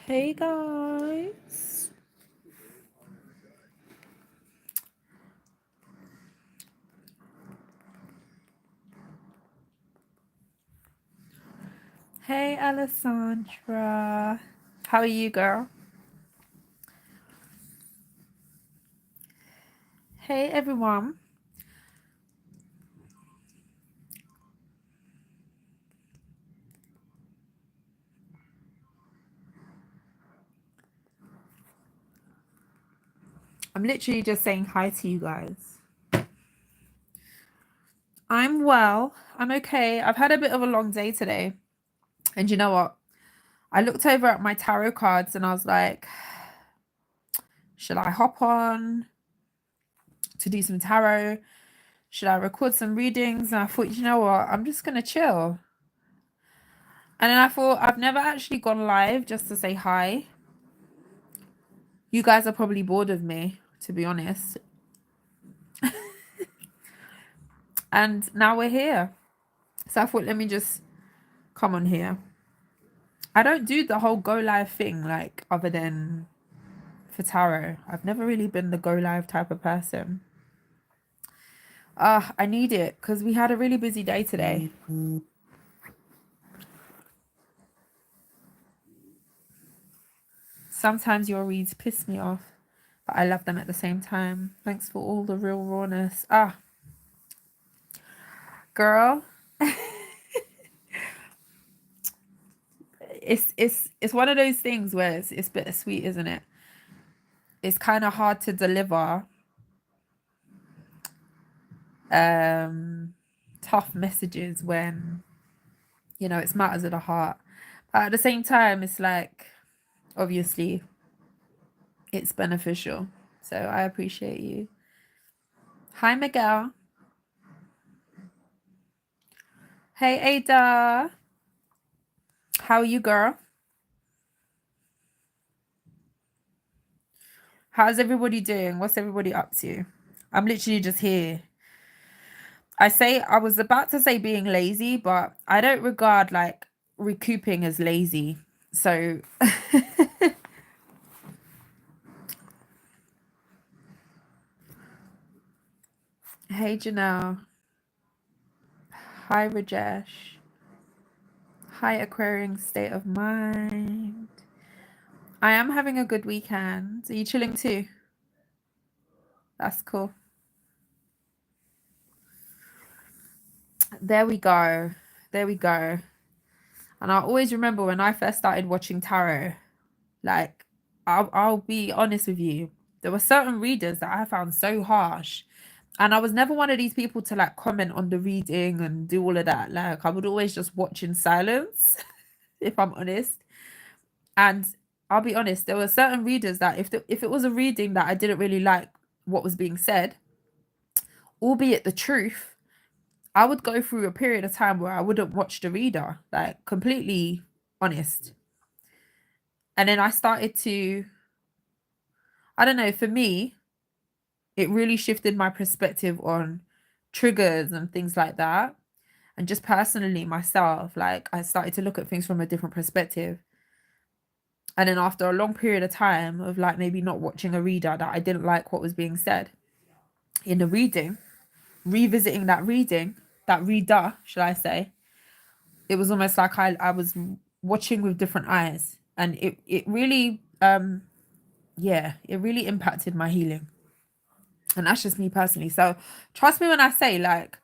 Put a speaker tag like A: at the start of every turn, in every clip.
A: Hey guys. Hey Alessandra. How are you, girl? Hey everyone. I'm literally just saying hi to you guys. I'm well. I'm okay. I've had a bit of a long day today. And you know what? I looked over at my tarot cards and I was like, should I hop on to do some tarot? Should I record some readings? And I thought, you know what? I'm just going to chill. And then I thought, I've never actually gone live just to say hi. You guys are probably bored of me, to be honest. And now we're here. So I thought, let me just come on here. I don't do the whole go live thing, like, other than for tarot. I've never really been the go live type of person. I need it because we had a really busy day today. Sometimes your reads piss me off, but I love them at the same time. Thanks for all the real rawness. Girl, it's one of those things where it's bittersweet, isn't it? It's kind of hard to deliver tough messages when, you know, it's matters of the heart. But at the same time, it's like, obviously, it's beneficial. So I appreciate you. Hi, Miguel. Hey, Ada. How are you, girl? How's everybody doing? What's everybody up to? I'm literally just here. I was about to say being lazy, but I don't regard like recouping as lazy. So, hey, Janelle. Hi, Rajesh. Hi, Aquarian State of Mind. I am having a good weekend. Are you chilling too? That's cool. There we go. There we go. And I always remember when I first started watching tarot, like, I'll be honest with you, there were certain readers that I found so harsh. And I was never one of these people to like comment on the reading and do all of that. Like, I would always just watch in silence, if I'm honest. And I'll be honest, there were certain readers that if it was a reading that I didn't really like what was being said, albeit the truth, I would go through a period of time where I wouldn't watch the reader, like completely honest. And then I started to, I don't know, for me, it really shifted my perspective on triggers and things like that. And just personally myself, like I started to look at things from a different perspective. And then after a long period of time of like maybe not watching a reader that I didn't like what was being said in the reading, revisiting that reading, that reader, should I say, it was almost like I was watching with different eyes. And it really yeah, it really impacted my healing. And that's just me personally. So trust me when I say like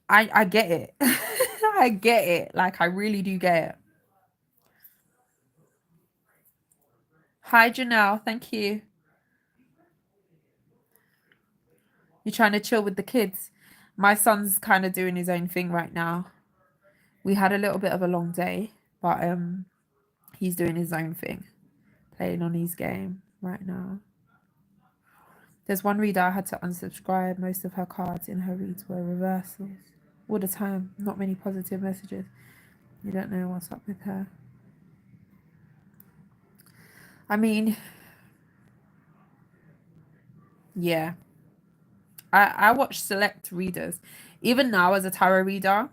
A: I get it. I get it. Like I really do get it. Hi Janelle, thank you. You're trying to chill with the kids. My son's kind of doing his own thing right now. We had a little bit of a long day, but he's doing his own thing, playing on his game right now. There's one reader I had to unsubscribe. Most of her cards in her reads were reversals. All the time, not many positive messages. You don't know what's up with her. I mean, yeah. I watch select readers. Even now as a tarot reader,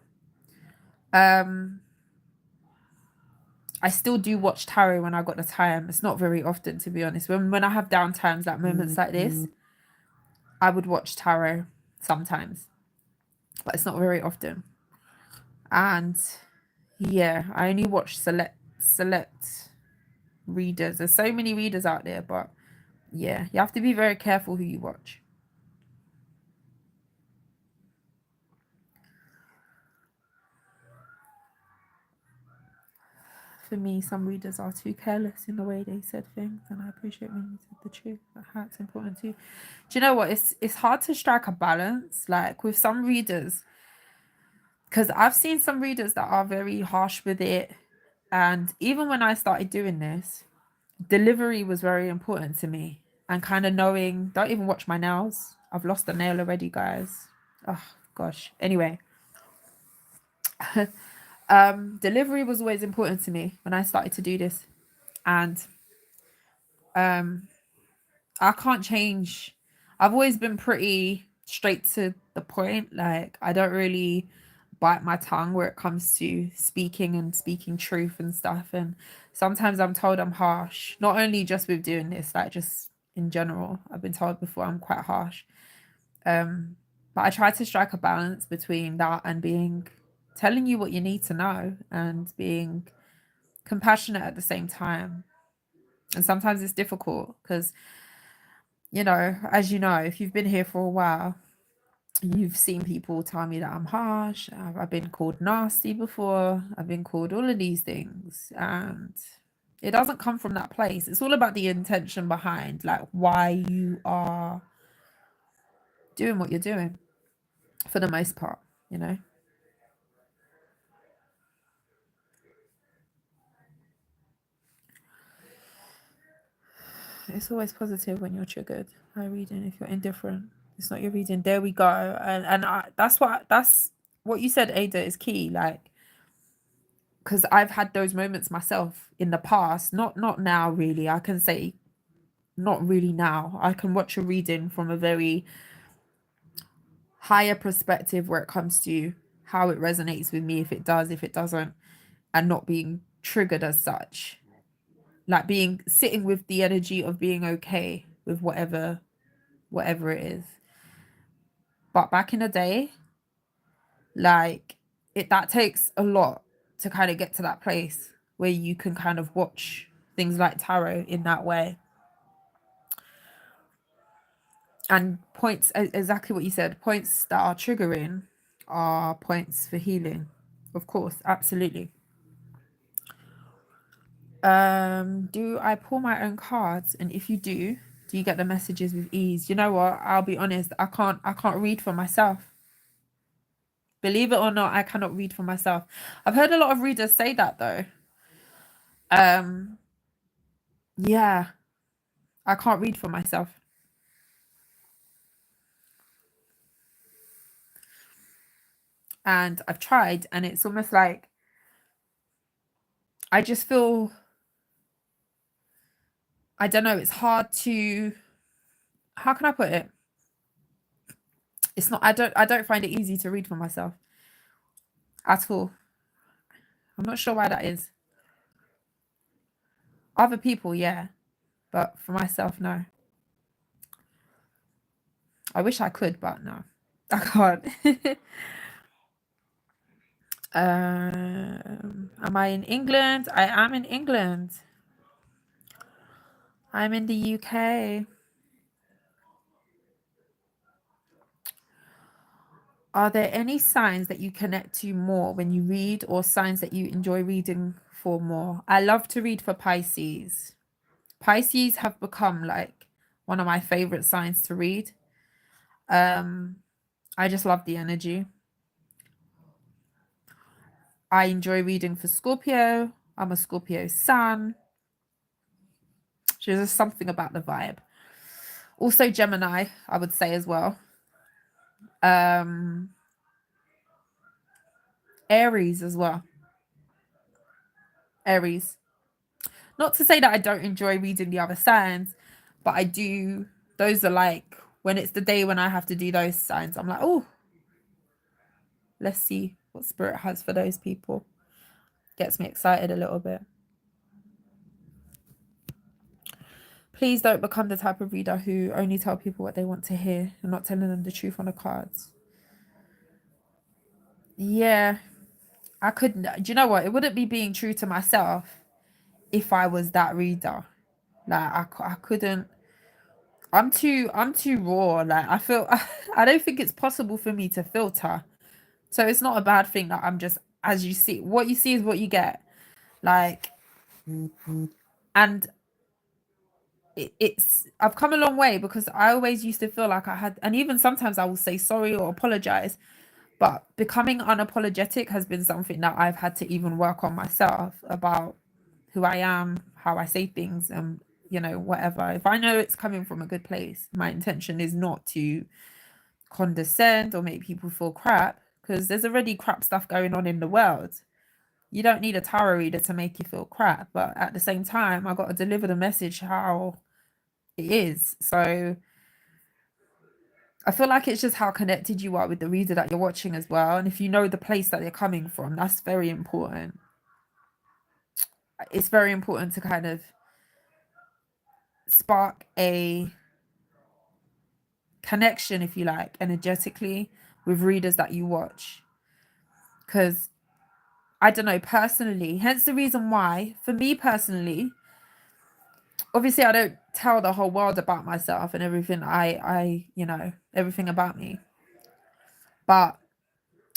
A: I still do watch tarot when I got the time. It's not very often, to be honest. When I have down times, like moments like this, I would watch tarot sometimes, but it's not very often. And yeah, I only watch select readers. There's so many readers out there, but yeah, you have to be very careful who you watch. For me, some readers are too careless in the way they said things, and I appreciate when you said the truth. That's important too. Do you know what? It's hard to strike a balance, like with some readers, because I've seen some readers that are very harsh with it, and even when I started doing this, delivery was very important to me, and kind of knowing. Don't even watch my nails. I've lost a nail already, guys. Oh gosh. Anyway, delivery was always important to me when I started to do this, and um I can't change. I've always been pretty straight to the point. Like, I don't really bite my tongue where it comes to speaking and speaking truth and stuff. And sometimes I'm told I'm harsh, not only just with doing this, like just in general. I've been told before I'm quite harsh. But I try to strike a balance between that and being telling you what you need to know and being compassionate at the same time. And sometimes it's difficult because, as you know, if you've been here for a while, you've seen people tell me that I'm harsh. I've been called nasty before. I've been called all of these things. And it doesn't come from that place. It's all about the intention behind, like, why you are doing what you're doing for the most part, you know? It's always positive when you're triggered by reading. If you're indifferent, it's not your reading. There we go. That's what you said, Ada, is key. Like, because I've had those moments myself in the past. Not now, really. I can say not really now. I can watch a reading from a very higher perspective where it comes to how it resonates with me, if it does, if it doesn't, and not being triggered as such. Like being sitting with the energy of being okay with whatever it is. But back in the day, like that takes a lot to kind of get to that place where you can kind of watch things like tarot in that way. And points, exactly what you said, points that are triggering are points for healing. Of course, absolutely. Do I pull my own cards? And if you do you get the messages with ease? You know what? I'll be honest, I can't read for myself. Believe it or not, I cannot read for myself. I've heard a lot of readers say that though. Um, yeah, I can't read for myself. And I've tried, and it's almost like I just feel, I don't know, it's hard to, how can I put it? It's not, I don't find it easy to read for myself at all. I'm not sure why that is. Other people, yeah, but for myself, no. I wish I could, but no, I can't. Am I in England? I am in England. I'm in the UK. Are there any signs that you connect to more when you read, or signs that you enjoy reading for more? I love to read for Pisces. Pisces have become like one of my favorite signs to read. Um, I just love the energy. I enjoy reading for Scorpio. I'm a Scorpio sun. There's just something about the vibe. Also Gemini, I would say as well. Um, Aries as well. Aries. Not to say that I don't enjoy reading the other signs, but I do. Those are like when it's the day when I have to do those signs, I'm like, oh, let's see what spirit has for those people. Gets me excited a little bit. Please don't become the type of reader who only tell people what they want to hear and not telling them the truth on the cards. Yeah, I couldn't. Do you know what? It wouldn't be being true to myself if I was that reader. Like I couldn't. I'm too raw. Like I feel. I don't think it's possible for me to filter. So it's not a bad thing that I'm just, as you see, what you see is what you get. Like, and it's I've come a long way, because I always used to feel like I had, and even sometimes I will say sorry or apologize, but becoming unapologetic has been something that I've had to even work on myself, about who I am, how I say things, and whatever. If I know it's coming from a good place, my intention is not to condescend or make people feel crap, because there's already crap stuff going on in the world. You don't need a tarot reader to make you feel crap, but at the same time, I got to deliver the message how it is. So I feel like it's just how connected you are with the reader that you're watching as well. And if you know the place that they're coming from, that's very important. It's very important to kind of spark a connection, if you like, energetically with readers that you watch. Because I don't know, personally, hence the reason why, for me personally, obviously I don't tell the whole world about myself and everything, everything about me. But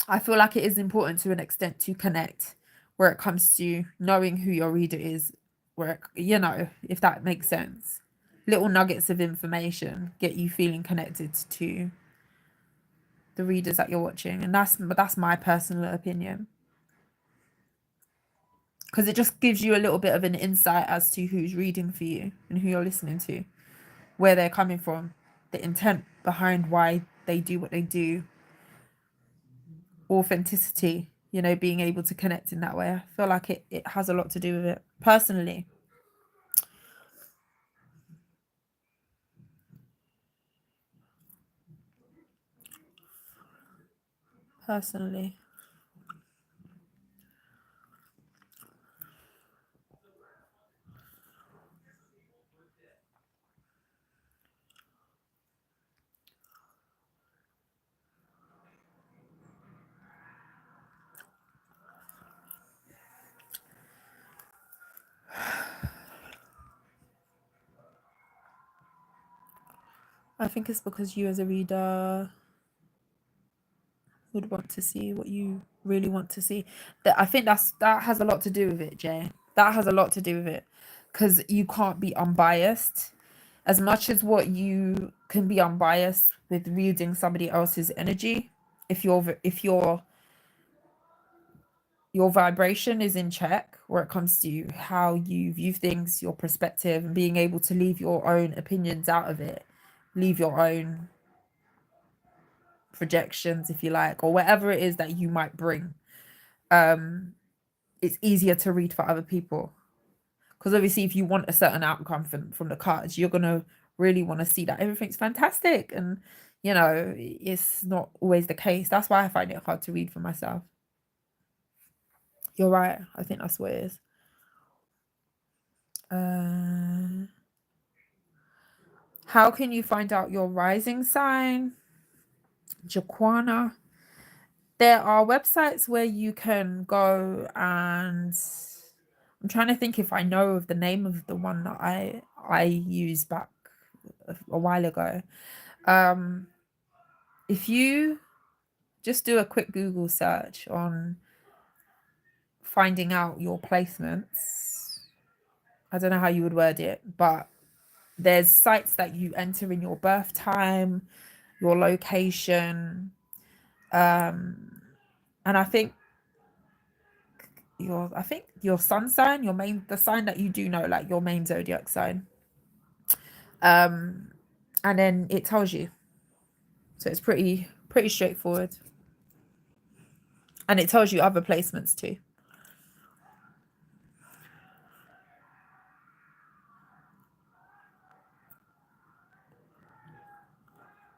A: I feel like it is important to an extent to connect where it comes to knowing who your reader is, if that makes sense. Little nuggets of information get you feeling connected to the readers that you're watching. And that's my personal opinion. Because it just gives you a little bit of an insight as to who's reading for you and who you're listening to, where they're coming from, the intent behind why they do what they do, authenticity, being able to connect in that way. I feel like it has a lot to do with it, personally. Personally. I think it's because you as a reader would want to see what you really want to see. I think that has a lot to do with it, Jay. That has a lot to do with it, because you can't be unbiased. As much as what you can be unbiased with reading somebody else's energy, if your vibration is in check where it comes to how you view things, your perspective, and being able to leave your own opinions out of it, leave your own projections, if you like, or whatever it is that you might bring, it's easier to read for other people. Because obviously if you want a certain outcome from the cards, you're going to really want to see that everything's fantastic, and it's not always the case. That's why I find it hard to read for myself. You're right. I think that's what it is. How can you find out your rising sign? Jaquana. There are websites where you can go, and I'm trying to think if I know of the name of the one that I used back a while ago. If you just do a quick Google search on finding out your placements, I don't know how you would word it, but there's sites that you enter in your birth time, your location, and I think your sun sign, the sign that you do know, like your main zodiac sign. And then it tells you. So it's pretty straightforward. And it tells you other placements too.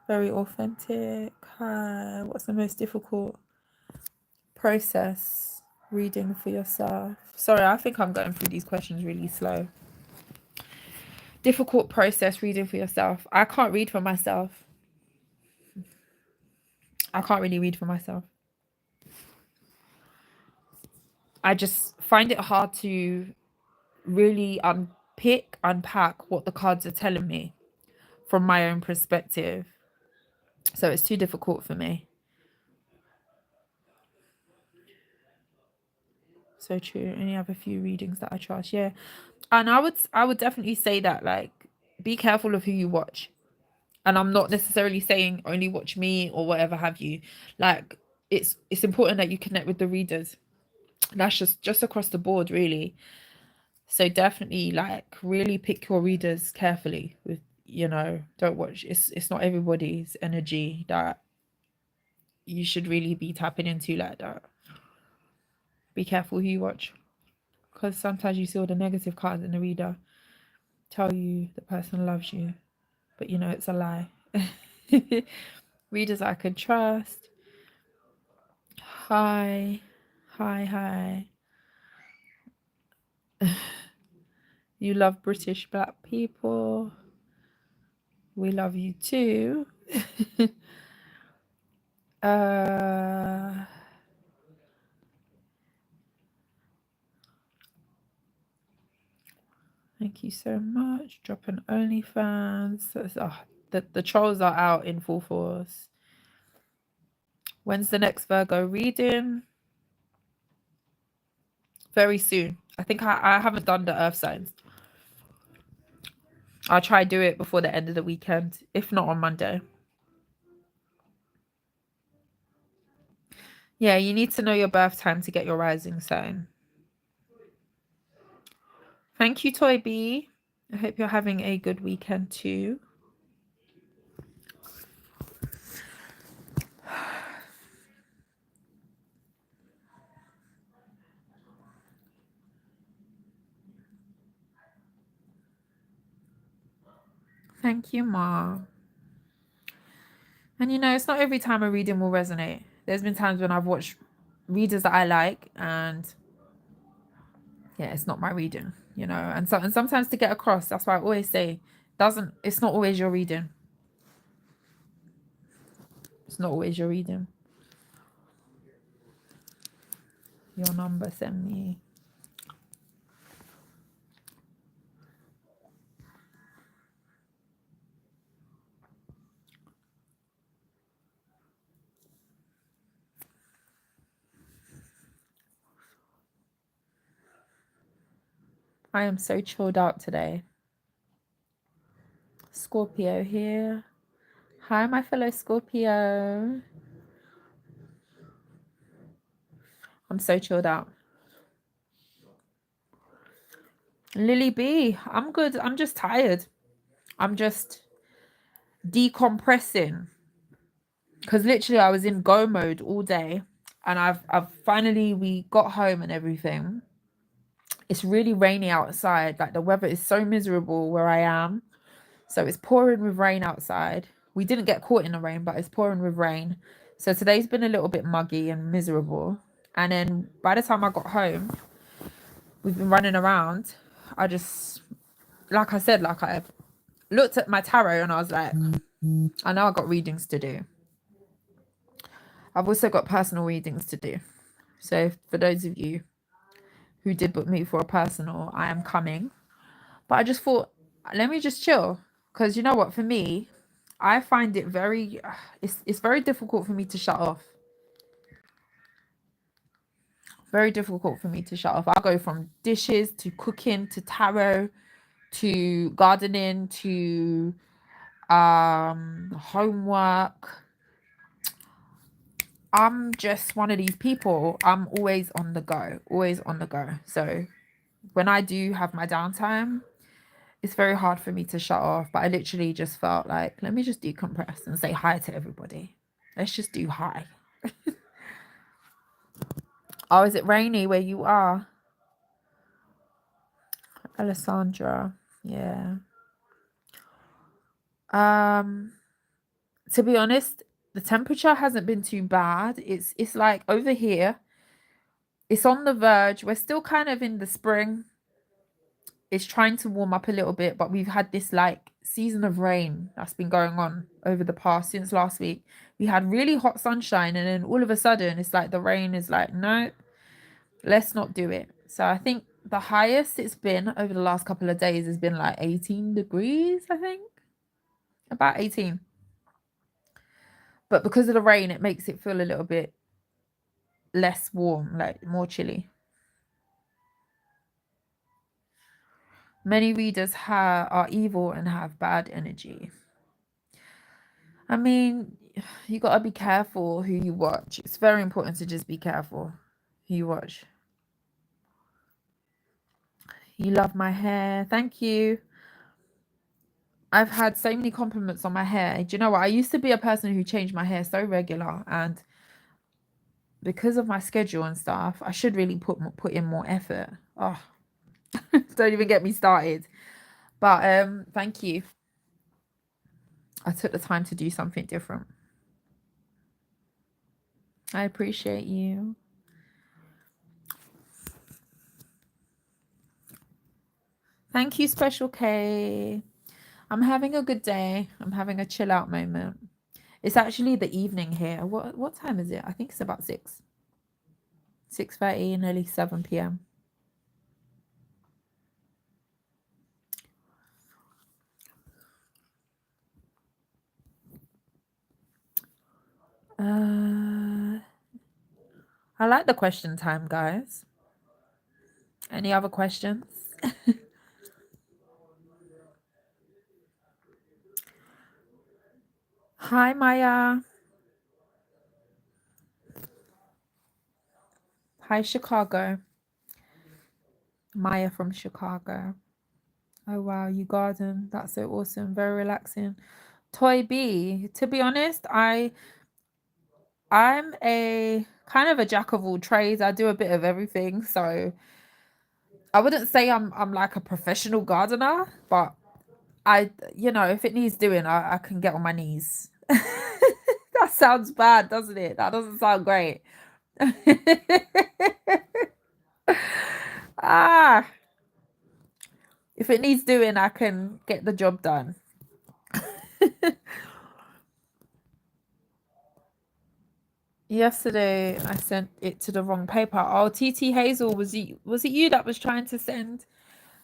A: Very authentic. What's the most difficult process reading for yourself? Sorry, I think I'm going through these questions really slow. Difficult process reading for yourself. I can't read for myself. I can't really read for myself. I just find it hard to really unpack what the cards are telling me from my own perspective. So it's too difficult for me. So true. Only have a few readings that I trust. Yeah. And I would definitely say that, like, be careful of who you watch. And I'm not necessarily saying only watch me or whatever have you. Like, it's important that you connect with the readers. That's just across the board, really. So definitely, like, really pick your readers carefully. With, don't watch. It's not everybody's energy that you should really be tapping into like that. Be careful who you watch, because sometimes you see all the negative cards in the reader tell you the person loves you, but it's a lie. Readers I can trust. Hi, hi. You love British black people. We love you too. uh Thank you so much. Dropping OnlyFans. The trolls are out in full force. When's the next Virgo reading? Very soon. I think I haven't done the earth signs. I'll try do it before the end of the weekend, if not on Monday. Yeah, you need to know your birth time to get your rising sign. Thank you, Toy B. I hope you're having a good weekend too. Thank you, Ma. And it's not every time a reading will resonate. There's been times when I've watched readers that I like, and yeah, it's not my reading, and sometimes to get across, that's why I always say, it's not always your reading. It's not always your reading. Your number, send me. I am so chilled out today. Scorpio here. Hi, my fellow Scorpio. I'm so chilled out. Lily B, I'm good. I'm just tired. I'm just decompressing. Because literally I was in go mode all day. And I've finally, we got home and everything. It's really rainy outside. Like, the weather is so miserable where I am. So it's pouring with rain outside. We didn't get caught in the rain, but it's pouring with rain. So today's been a little bit muggy and miserable. And then by the time I got home, we've been running around. I just, like I said, like, I looked at my tarot and I was like, I know I got readings to do. I've also got personal readings to do. So for those of you who did book me for a personal, I am coming. But I just thought, let me just chill. Because you know what, for me, I find it it's very difficult for me to shut off. Very difficult for me to shut off. I'll go from dishes to cooking to tarot to gardening to homework. I'm just one of these people. I'm always on the go, always on the go. So when I do have my downtime, it's very hard for me to shut off. But I literally just felt like, let me just decompress and say hi to everybody. Let's just do hi. Oh, is it rainy where you are? Alessandra. Yeah. To be honest, the temperature hasn't been too bad. It's like over here, it's on the verge. We're still kind of in the spring. it's trying to warm up a little bit, but we've had this like season of rain that's been going on over the past since last week. We had really hot sunshine, and then all of a sudden it's like the rain is like, no, let's not do it. So I think the highest it's been over the last couple of days has been like 18 degrees, I think. About 18. But because of the rain, it makes it feel a little bit less warm, like more chilly. Many readers are evil and have bad energy. I mean, you got to be careful who you watch. It's very important to just be careful who you watch. You love my hair. Thank you. I've had so many compliments on my hair. Do you know what? I used to be a person who changed my hair so regular, and because of my schedule and stuff, I should really put in more effort. Oh, don't even get me started. But thank you. I took the time to do something different. I appreciate you. Thank you, Special K. I'm having a good day. I'm having a chill out moment. It's actually the evening here. What time is it? I think it's about 6:30, nearly 7 p.m. I like the question time, guys. Any other questions? Hi, Maya. Hi, Chicago. Maya from Chicago. Oh, wow, you garden. That's so awesome. Very relaxing. Toy B. To be honest, I'm a kind of a jack of all trades. I do a bit of everything. So I wouldn't say I'm like a professional gardener, but if it needs doing, I can get on my knees. That sounds bad, doesn't it? That doesn't sound great. Ah, if it needs doing, I can get the job done. Yesterday, I sent it to the wrong paper. Oh, TT Hazel, was it you that was trying to send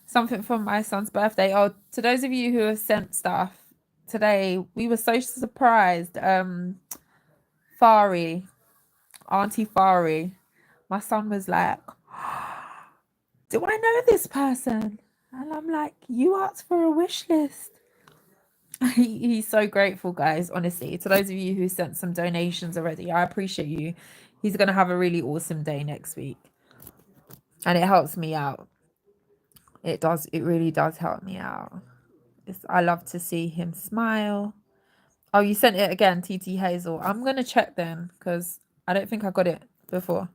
A: something for my son's birthday? Oh, to those of you who have sent stuff today, we were so surprised. Fari, Auntie Fari, my son was like, do I know this person? And I'm like, you asked for a wish list. He's so grateful, guys. Honestly, to those of you who sent some donations already, I appreciate you. He's gonna have a really awesome day next week, and it helps me out. It does. It really does help me out. I love to see him smile. Oh, you sent it again, TT Hazel. I'm gonna check then because I don't think I got it before.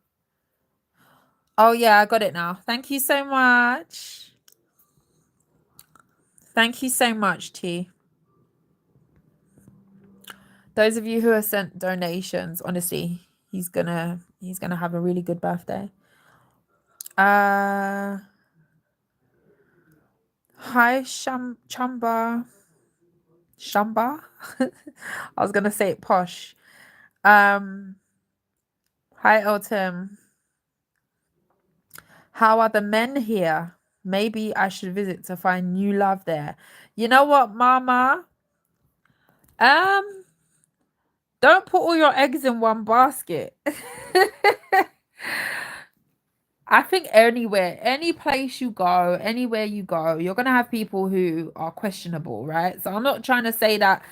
A: Oh yeah, I got it now. Thank you so much. Thank you so much, T. Those of you who have sent donations, honestly, he's gonna have a really good birthday. Hi Chamba. Shamba. I was gonna say it posh. Hi Elton. How are the men here? Maybe I should visit to find new love there. You know what, Mama? Don't put all your eggs in one basket. I think anywhere, any place you go, anywhere you go, you're going to have people who are questionable, right? So I'm not trying to say that,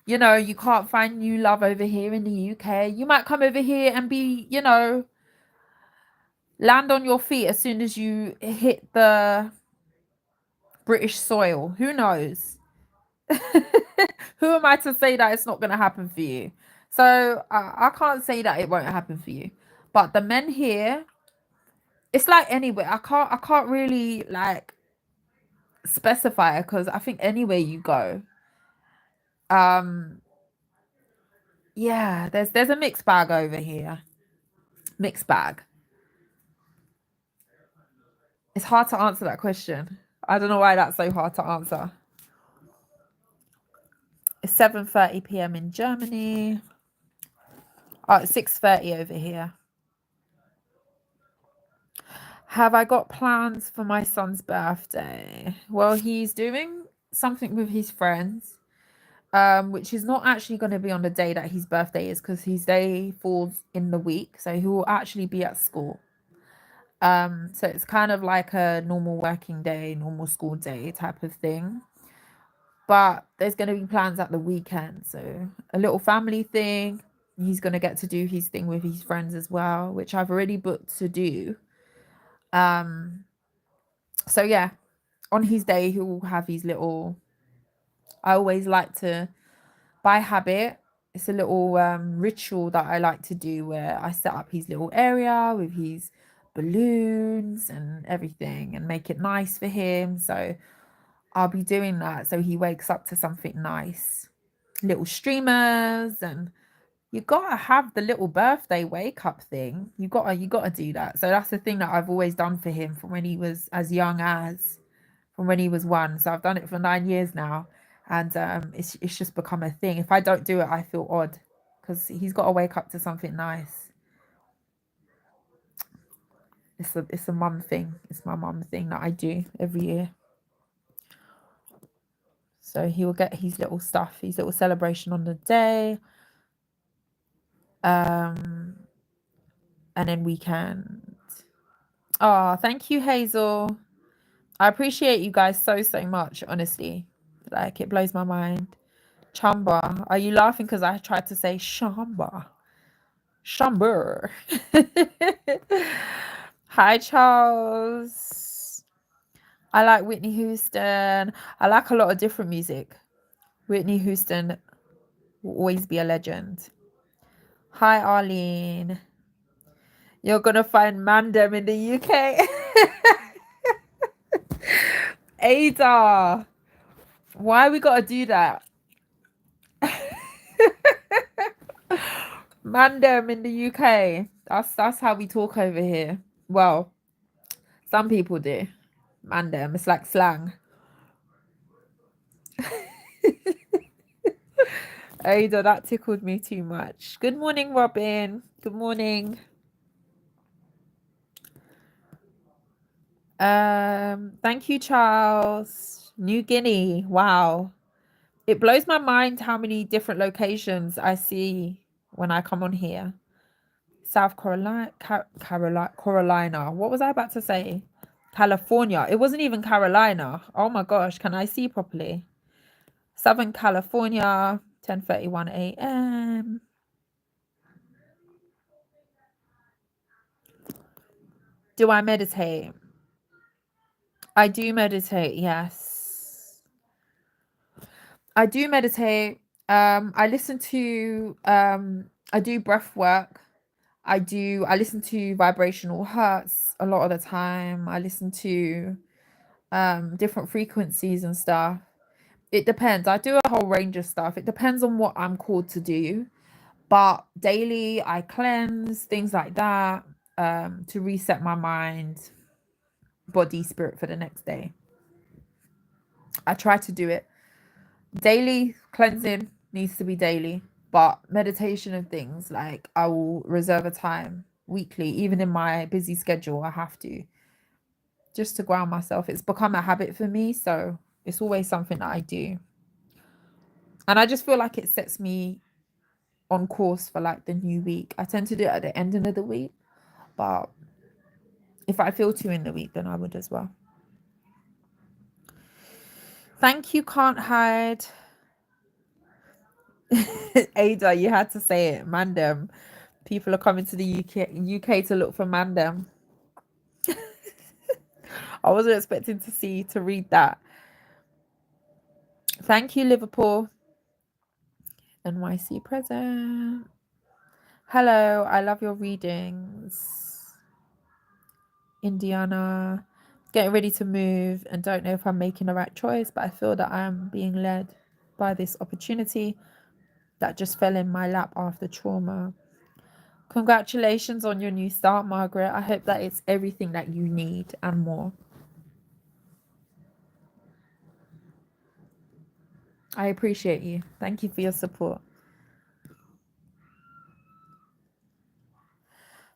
A: you can't find new love over here in the UK. You might come over here and be, land on your feet as soon as you hit the British soil. Who knows? Who am I to say that it's not going to happen for you? So I can't say that it won't happen for you. But the men here, it's like anywhere. I can't really like specify because I think anywhere you go, um, yeah, there's a mixed bag over here. Mixed bag. It's hard to answer that question. I don't know why that's so hard to answer. It's 7:30 p.m. in Germany. Oh, it's 6:30 over here. Have I got plans for my son's birthday? Well, he's doing something with his friends, which is not actually going to be on the day that his birthday is, because his day falls in the week, so he will actually be at school. So it's kind of like a normal working day, normal school day type of thing. But there's going to be plans at the weekend, so a little family thing. He's going to get to do his thing with his friends as well, which I've already booked to do. So yeah, on his day he will have his little, I always like to, by habit, it's a little ritual that I like to do where I set up his little area with his balloons and everything and make it nice for him. So I'll be doing that so he wakes up to something nice. Little streamers, and you gotta have the little birthday wake up thing. You gotta do that. So that's the thing that I've always done for him from when he was as young as from when he was 1. So I've done it for 9 years now, and it's just become a thing. If I don't do it, I feel odd because he's got to wake up to something nice. It's a mum thing. It's my mum thing that I do every year. So he will get his little stuff, his little celebration on the day. And then weekend. Oh, thank you, Hazel. I appreciate you guys so much, honestly. Like, it blows my mind. Chamba. Are you laughing because I tried to say Shamba? Chamber. Hi, Charles. I like Whitney Houston. I like a lot of different music. Whitney Houston will always be a legend. Hi, Arlene. You're going to find Mandem in the UK. Ada. Why we got to do that? Mandem in the UK. That's how we talk over here. Well, some people do. Mandem. It's like slang. Ada, that tickled me too much. Good morning, Robin. Good morning. Thank you, Charles. New Guinea. Wow. It blows my mind how many different locations I see when I come on here. South Carolina, Carolina. What was I about to say? California. It wasn't even Carolina. Oh my gosh, can I see properly? Southern California, 10:31 a.m. Do I meditate? I do meditate, yes. I do meditate. I listen to I do breath work. I listen to vibrational hertz a lot of the time. I listen to different frequencies and stuff. It depends. I do a whole range of stuff. It depends on what I'm called to do. But daily I cleanse, things like that, to reset my mind, body, spirit for the next day. I try to do it. Daily cleansing needs to be daily, but meditation and things, like, I will reserve a time weekly, even in my busy schedule. I have to, just to ground myself. It's become a habit for me, so it's always something that I do. And I just feel like it sets me on course for like the new week. I tend to do it at the end of the week, but if I feel to in the week, then I would as well. Thank you, Can't Hide. Ada, you had to say it. Mandem. People are coming to the UK to look for Mandem. I wasn't expecting to read that. Thank you, Liverpool. NYC present. Hello, I love your readings. Indiana. Getting ready to move and don't know if I'm making the right choice, but I feel that I am being led by this opportunity that just fell in my lap after trauma. Congratulations on your new start, Margaret. I hope that it's everything that you need and more. I appreciate you. Thank you for your support.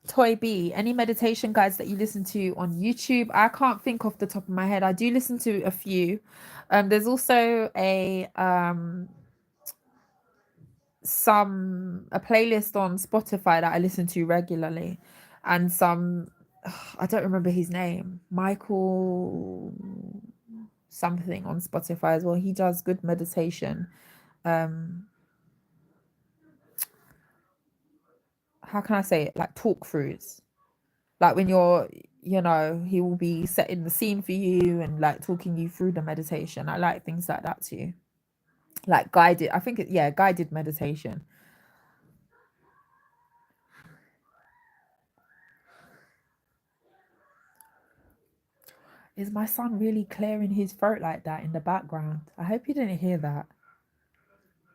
A: Toy B, any meditation guides that you listen to on YouTube? I can't think off the top of my head. I do listen to a few. There's also a playlist on Spotify that I listen to regularly, and some I don't remember his name, Michael something on Spotify as well. He does good meditation. How can I say it? Like talk throughs. Like when you're, he will be setting the scene for you and like talking you through the meditation. I like things like that too. Like guided, I think guided meditation. Is my son really clearing his throat like that in the background? I hope you didn't hear that.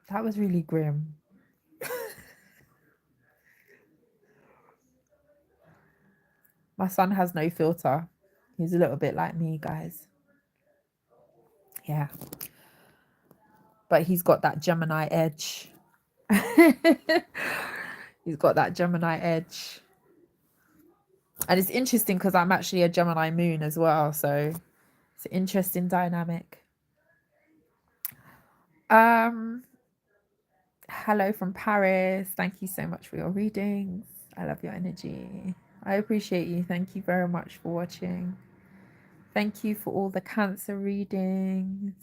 A: That was really grim. My son has no filter. He's a little bit like me, guys. Yeah. But he's got that Gemini edge. He's got that Gemini edge. And it's interesting because I'm actually a Gemini moon as well. So it's an interesting dynamic. Hello from Paris. Thank you so much for your readings. I love your energy. I appreciate you. Thank you very much for watching. Thank you for all the Cancer readings.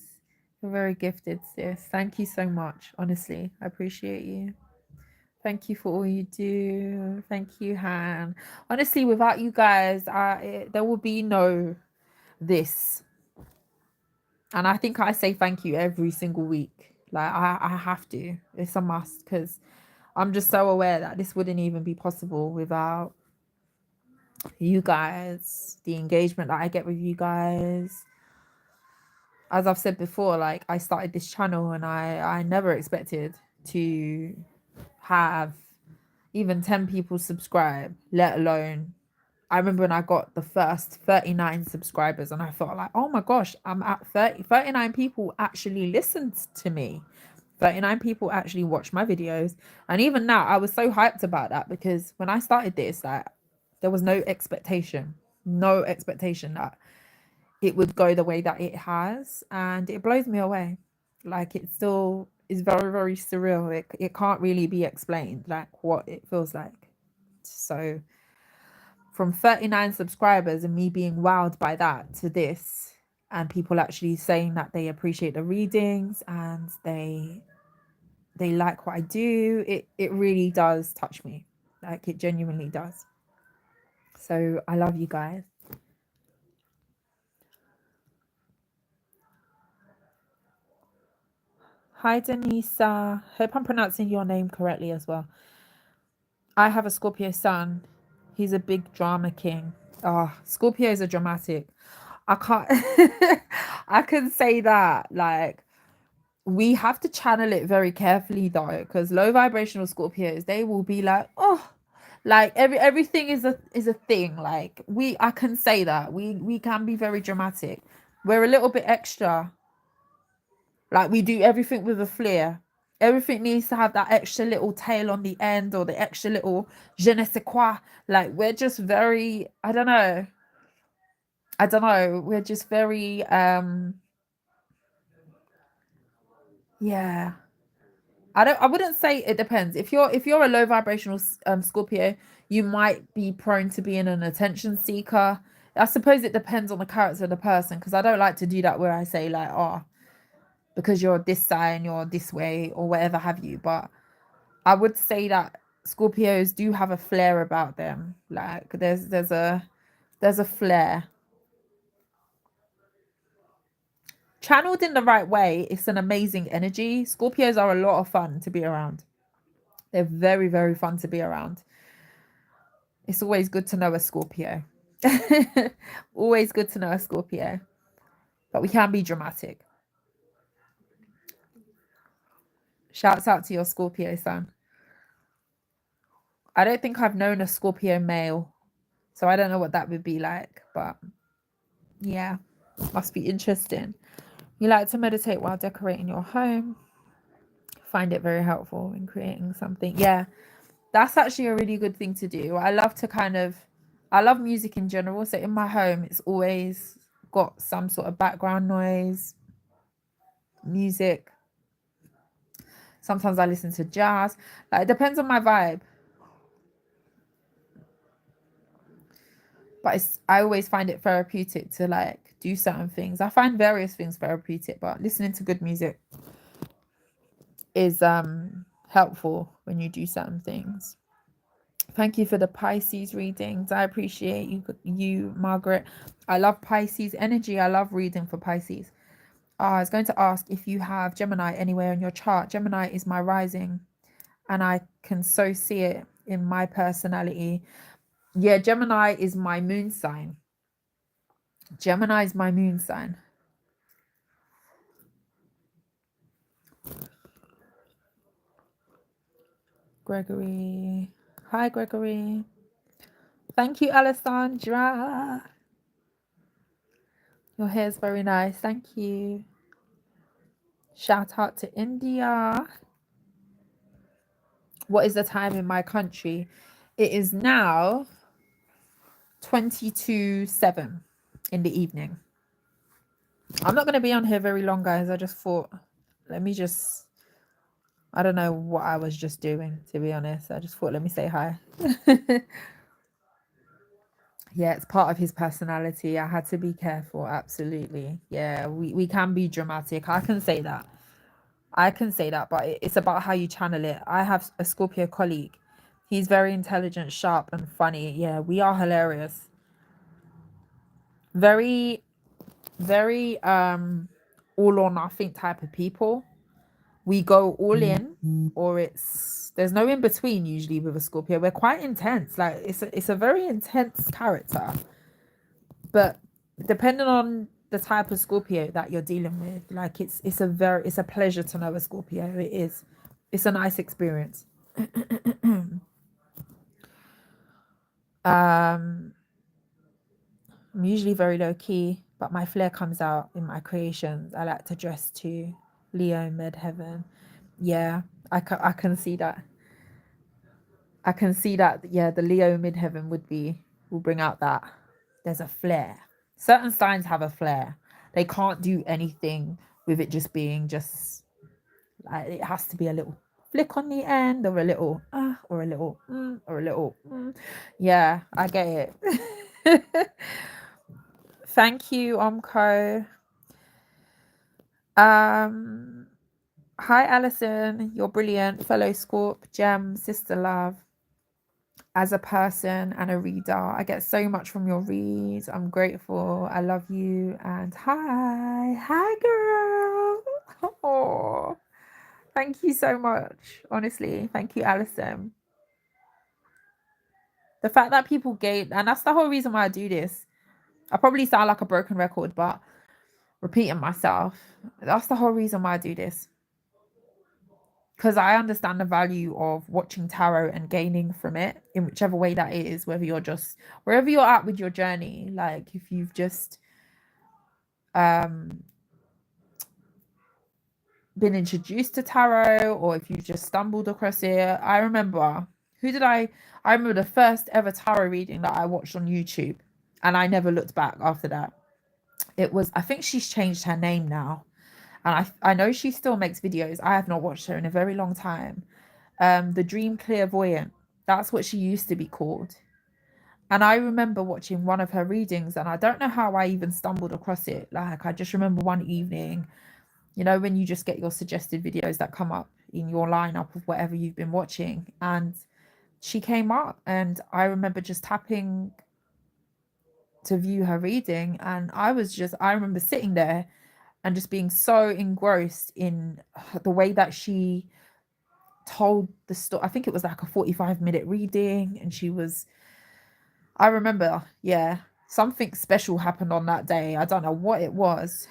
A: You're very gifted, sis. Thank you so much. Honestly, I appreciate you. Thank you for all you do. Thank you, Han. Honestly, without you guys, there will be no this. And I think I say thank you every single week. Like I have to. It's a must because I'm just so aware that this wouldn't even be possible without you guys, the engagement that I get with you guys. As I've said before, like I started this channel and I never expected to have even 10 people subscribe, let alone I remember when I got the first 39 subscribers and I felt like, oh my gosh, I'm at 39 people actually listened to me. 39 people actually watched my videos. And even now, I was so hyped about that because when I started this, like, there was no expectation that it would go the way that it has. And it blows me away. Like, it still is very, very surreal. It can't really be explained, like, what it feels like. So, from 39 subscribers and me being wowed by that to this, and people actually saying that they appreciate the readings and they like what I do, it really does touch me. Like it genuinely does. So I love you guys. Hi Denisa. Hope I'm pronouncing your name correctly as well. I have a Scorpio son. He's a big drama king. Scorpios are dramatic. I can't I can say that. Like we have to channel it very carefully though, because low vibrational Scorpios, they will be like, oh, like everything is a thing. Like I can say that we can be very dramatic. We're a little bit extra. Like we do everything with a flair. Everything needs to have that extra little tail on the end or the extra little je ne sais quoi. Like we're just very, I don't know. We're just very yeah. I wouldn't say it depends. If you're a low vibrational Scorpio, you might be prone to being an attention seeker. I suppose it depends on the character of the person because I don't like to do that where I say like, oh, because you're this sign, you're this way or whatever have you. But I would say that Scorpios do have a flair about them. Like there's a flair. Channeled in the right way, it's an amazing energy. Scorpios are a lot of fun to be around. They're very, very fun to be around. It's always good to know a Scorpio. Always good to know a Scorpio. But we can be dramatic. Shouts out to your Scorpio son. I don't think I've known a Scorpio male. So I don't know what that would be like. But yeah, must be interesting. You like to meditate while decorating your home. Find it very helpful in creating something. Yeah, that's actually a really good thing to do. I love music in general. So in my home, it's always got some sort of background noise, music. Sometimes I listen to jazz. Like, it depends on my vibe. But I always find it therapeutic to like do certain things. I find various things therapeutic, but listening to good music is helpful when you do certain things. Thank you for the Pisces readings. I appreciate you, Margaret. I love Pisces energy. I love reading for Pisces. I was going to ask if you have Gemini anywhere in your chart. Gemini is my rising, and I can so see it in my personality. Yeah, Gemini is my moon sign. Gemini is my moon sign. Gregory. Hi, Gregory. Thank you, Alessandra. Your hair's very nice. Thank you. Shout out to India. What is the time in my country? It is now 22:07 in the evening. I'm not going to be on here very long, guys. I just thought, I don't know what I was just doing, to be honest. I just thought, let me say hi. Yeah, it's part of his personality. I had to be careful. Absolutely. Yeah, we can be dramatic. I can say that. But it's about how you channel it. I have a Scorpio colleague. He's very intelligent, sharp, and funny. Yeah, we are hilarious. Very, very all or nothing type of people. We go all in, or there's no in between usually with a Scorpio. We're quite intense. Like, it's a very intense character. But depending on the type of Scorpio that you're dealing with, like, it's a pleasure to know a Scorpio. It is. It's a nice experience. I'm usually very low key, but my flair comes out in my creations. I like to dress to Leo midheaven. Yeah, I can see that. I can see that. Yeah, the Leo midheaven will bring out that there's a flair. Certain signs have a flair. They can't do anything with it just being just like, it has to be a little flick on the end, or a little or a little or a little yeah, I get it. Thank you, Omko. Hi, Alison. You're brilliant, fellow Scorp, Gem, sister love. As a person and a reader, I get so much from your reads. I'm grateful. I love you. And hi, girl. Oh, thank you so much. Honestly, thank you, Alison. The fact that people gave, and that's the whole reason why I do this. I probably sound like a broken record, but repeating myself, that's the whole reason why I do this. Because I understand the value of watching tarot and gaining from it in whichever way that is, whether you're just wherever you're at with your journey. Like, if you've just been introduced to tarot, or if you've just stumbled across it. I remember I remember the first ever tarot reading that I watched on YouTube, and I never looked back after that. It was, I think she's changed her name now, and I know she still makes videos. I have not watched her in a very long time. The Dream Clairvoyant, that's what she used to be called. And I remember watching one of her readings, and I don't know how I even stumbled across it. Like, I just remember one evening, you know, when you just get your suggested videos that come up in your lineup of whatever you've been watching, and she came up, and I remember just tapping to view her reading, and I remember sitting there and just being so engrossed in the way that she told the story. I think it was like a 45-minute reading, and I remember, yeah, something special happened on that day. I don't know what it was.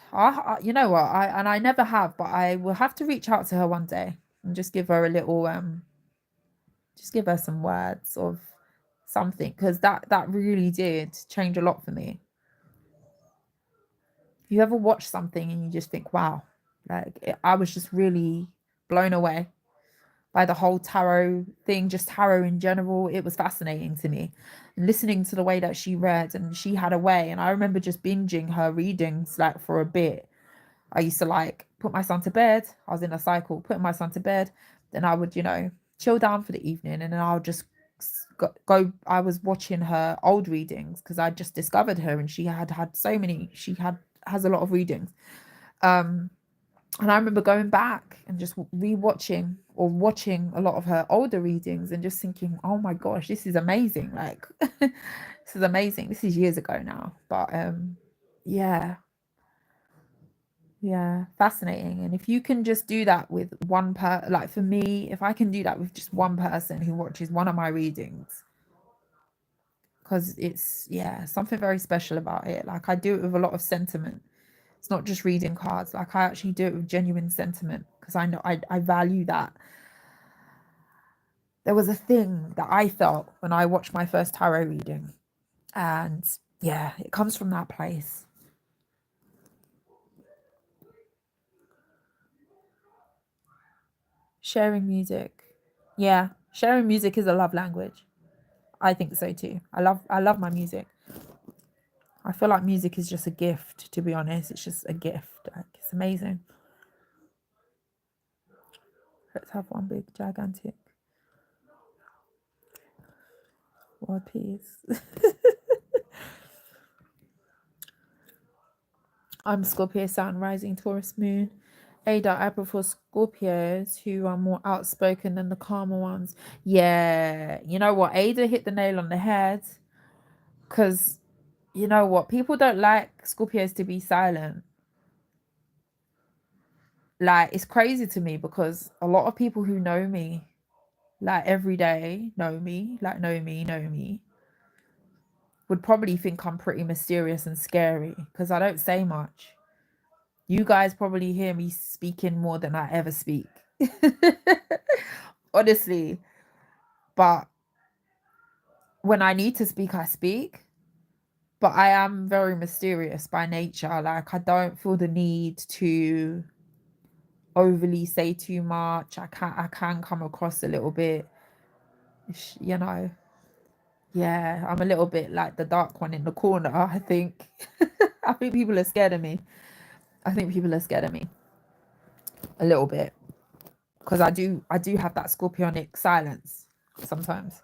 A: You know what? I never have, but I will have to reach out to her one day and just give her a little just give her some words of something, because that really did change a lot for me. You ever watch something and you just think, wow, I was just really blown away by the whole tarot thing, just tarot in general. It was fascinating to me. And listening to the way that she read, and she had a way. And I remember just binging her readings like for a bit. I used to like put my son to bed. I was in a cycle, putting my son to bed. Then I would, chill down for the evening, and then I'll just go. I was watching her old readings because I just discovered her, and she had so many. She has a lot of readings. And I remember going back and just rewatching or watching a lot of her older readings and just thinking, oh my gosh, this is amazing. Like, this is amazing. This is years ago now. But yeah, yeah, fascinating. And if you can just do that with like for me, if I can do that with just one person who watches one of my readings, because it's, yeah, something very special about it. Like, I do it with a lot of sentiment. It's not just reading cards. Like, I actually do it with genuine sentiment because I know I value that. There was a thing that I felt when I watched my first tarot reading. And yeah, it comes from that place. Sharing music. Yeah, sharing music is a love language. I think so too. I love my music. I feel like music is just a gift, to be honest. It's just a gift. Like, it's amazing. Let's have one big gigantic world peace. I'm Scorpio Sun, rising Taurus moon. Ada, I prefer Scorpios who are more outspoken than the calmer ones. Yeah, you know what? Ada hit the nail on the head. Because, you know what? People don't like Scorpios to be silent. Like, it's crazy to me because a lot of people who know me, like every day, know me, would probably think I'm pretty mysterious and scary because I don't say much. You guys probably hear me speaking more than I ever speak. Honestly. But when I need to speak, I speak. But I am very mysterious by nature. Like, I don't feel the need to overly say too much. I can come across a little bit, you know. Yeah, I'm a little bit like the dark one in the corner, I think. I think people are scared of me. I think people are scared of me a little bit because I do have that scorpionic silence sometimes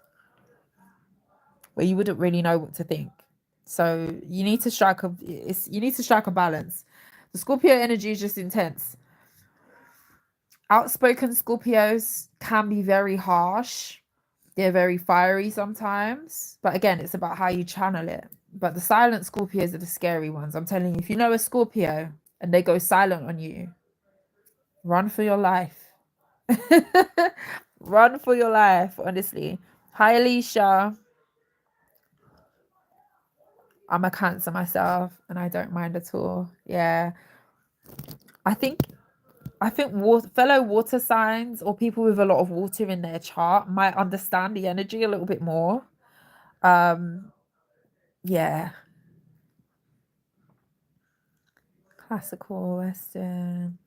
A: where you wouldn't really know what to think. So you need to strike a balance. The Scorpio energy is just intense. Outspoken Scorpios can be very harsh. They're very fiery sometimes. But again, it's about how you channel it. But the silent Scorpios are the scary ones. I'm telling you, if you know a Scorpio and they go silent on you, run for your life. Run for your life, honestly. Hi, Alicia. I'm a Cancer myself and I don't mind at all. Yeah. I think fellow water signs or people with a lot of water in their chart might understand the energy a little bit more. Yeah. Classical Western.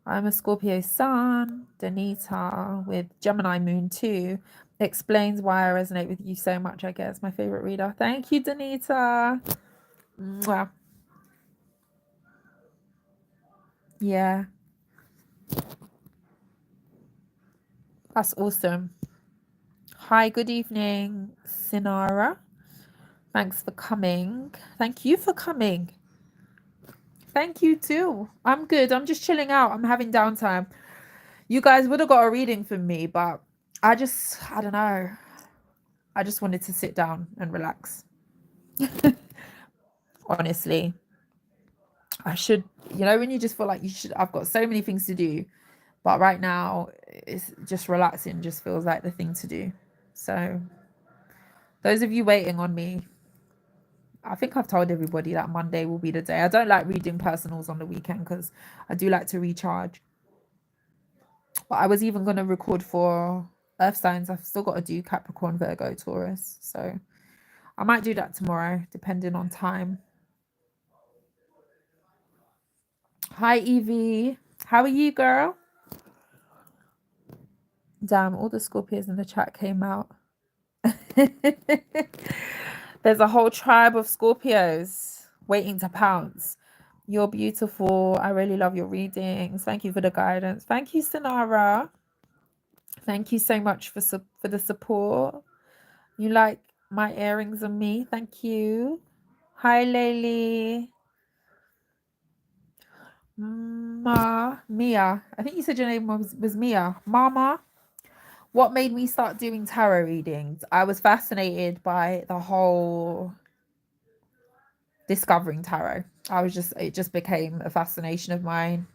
A: I'm a Scorpio sun, Danita with Gemini moon too. Explains why I resonate with you so much, I guess. My favorite reader. Thank you, Danita. Mwah. Yeah, that's awesome. Hi, good evening, Sinara. Thanks for coming. Thank you for coming. Thank you too. I'm good. I'm just chilling out. I'm having downtime. You guys would have got a reading from me, but I don't know. I just wanted to sit down and relax. Honestly, I should, when you just feel like you should, I've got so many things to do, but right now it's just relaxing, just feels like the thing to do. So, those of you waiting on me, I think I've told everybody that Monday will be the day. I don't like reading personals on the weekend because I do like to recharge. But I was even going to record for Earth signs. I've still got to do Capricorn, Virgo, Taurus. So I might do that tomorrow, depending on time. Hi, Evie. How are you, girl? Damn, all the Scorpios in the chat came out. There's a whole tribe of Scorpios waiting to pounce. You're beautiful. I really love your readings. Thank you for the guidance. Thank you, Sonara. Thank you so much for the support. You like my earrings on me? Thank you. Hi, Laylee. Mia. I think you said your name was Mia. Mama. What made me start doing tarot readings? I was fascinated by the whole discovering tarot. It just became a fascination of mine.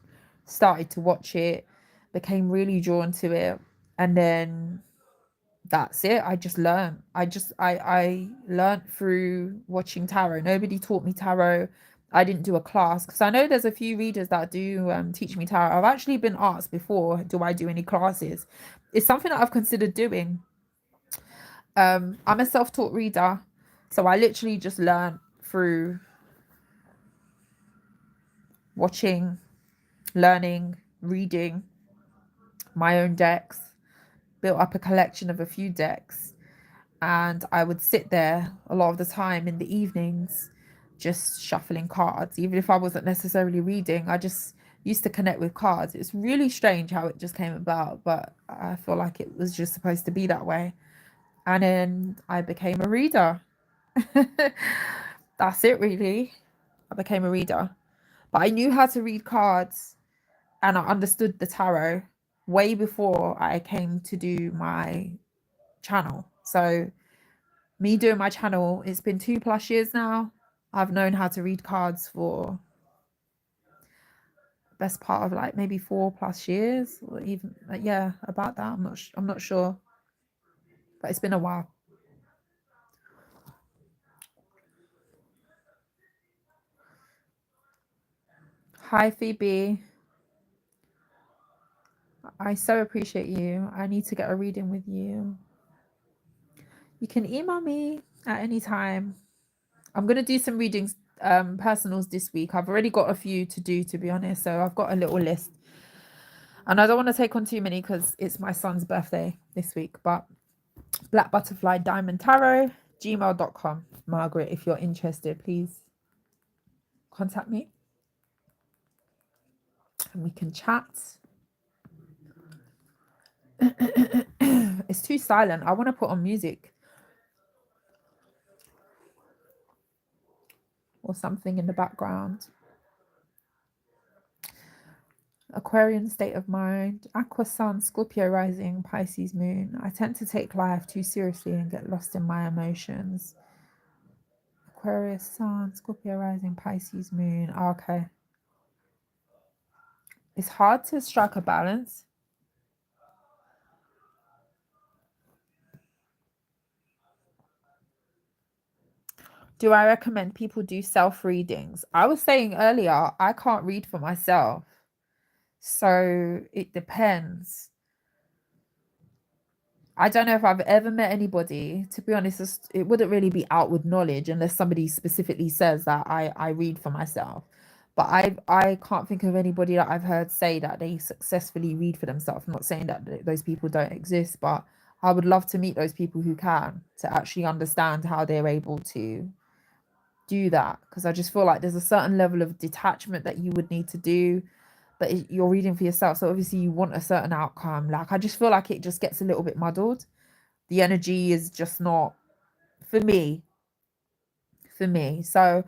A: Started to watch it, became really drawn to it, and then that's it. I just learned. I learned through watching tarot. Nobody taught me tarot. I didn't do a class because I know there's a few readers that do teach me tarot. I've actually been asked before, do I do any classes? It's something that I've considered doing. I'm a self-taught reader, so I literally just learned through watching, learning, reading my own decks, built up a collection of a few decks, and I would sit there a lot of the time in the evenings just shuffling cards. Even if I wasn't necessarily reading, I just used to connect with cards. It's really strange how it just came about, but I feel like it was just supposed to be that way. And then I became a reader. That's it, really. I became a reader. But I knew how to read cards and I understood the tarot way before I came to do my channel. So, me doing my channel, it's been 2+ years now. I've known how to read cards for best part of like maybe 4+ years, or even yeah, about that. I'm not sure, but it's been a while. Hi, Phoebe. I so appreciate you. I need to get a reading with you. You can email me at any time. I'm going to do some readings, personals this week. I've already got a few to do, to be honest. So I've got a little list. And I don't want to take on too many because it's my son's birthday this week. But Black Butterfly Diamond Tarot, gmail.com. Margaret, if you're interested, please contact me and we can chat. It's too silent. I want to put on music or something in the background. Aquarian state of mind, Aqua Sun, Scorpio rising, Pisces moon. I tend to take life too seriously and get lost in my emotions. Aquarius Sun, Scorpio rising, Pisces moon. Oh, okay. It's hard to strike a balance. Do I recommend people do self readings? I was saying earlier, I can't read for myself. So it depends. I don't know if I've ever met anybody, to be honest, it wouldn't really be outward knowledge unless somebody specifically says that I read for myself. But I can't think of anybody that I've heard say that they successfully read for themselves. I'm not saying that those people don't exist, but I would love to meet those people who can, to actually understand how they're able to do that. Because I just feel like there's a certain level of detachment that you would need to do, but you're reading for yourself, so obviously you want a certain outcome. Like, I just feel like it just gets a little bit muddled. The energy is just not for me. So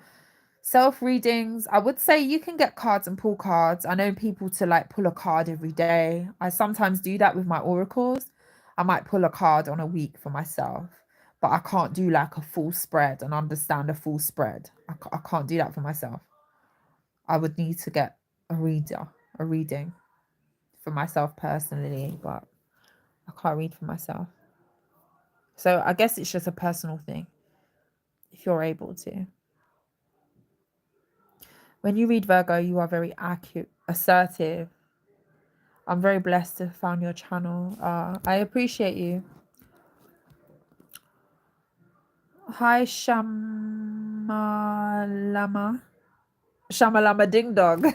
A: self readings, I would say you can get cards and pull cards. I know people to like pull a card every day. I sometimes do that with my oracles. I might pull a card on a week for myself, but I can't do like a full spread and understand a full spread. I can't do that for myself. I would need to get a reading for myself personally, but I can't read for myself. So I guess it's just a personal thing if you're able to. When you read Virgo, you are very accurate, assertive. I'm very blessed to have found your channel. I appreciate you. Hi, Shamalama. Shamalama ding dong.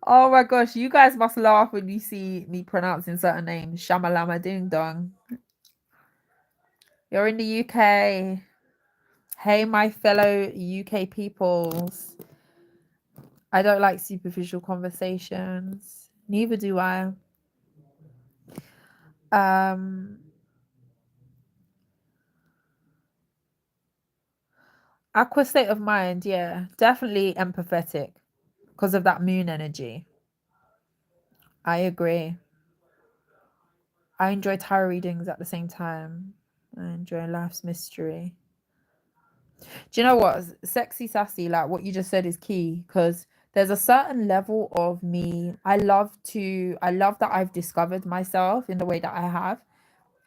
A: Oh my gosh, you guys must laugh when you see me pronouncing certain names. Shamalama ding dong. You're in the UK. Hey, my fellow UK peoples. I don't like superficial conversations. Neither do I. Um, Aqua state of mind, yeah, definitely empathetic because of that moon energy. I agree. I enjoy tarot readings at the same time. I enjoy life's mystery. Do you know what? Sexy sassy, like what you just said is key because there's a certain level of me. I love that I've discovered myself in the way that I have,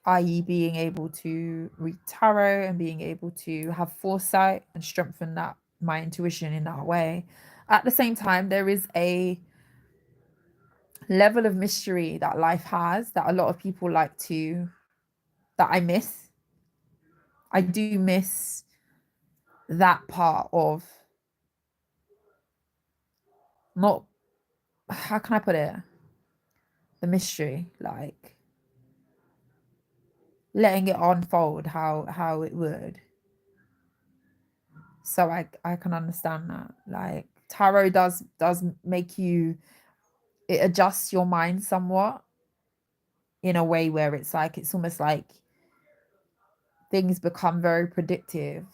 A: i.e., being able to read tarot and being able to have foresight and strengthen that my intuition in that way. At the same time, there is a level of mystery that life has that a lot of people like to that I miss. I do miss that part of not how can I put it? The mystery, like letting it unfold how it would. So I can understand that. Like tarot does make you it adjusts your mind somewhat in a way where it's like it's almost like things become very predictive.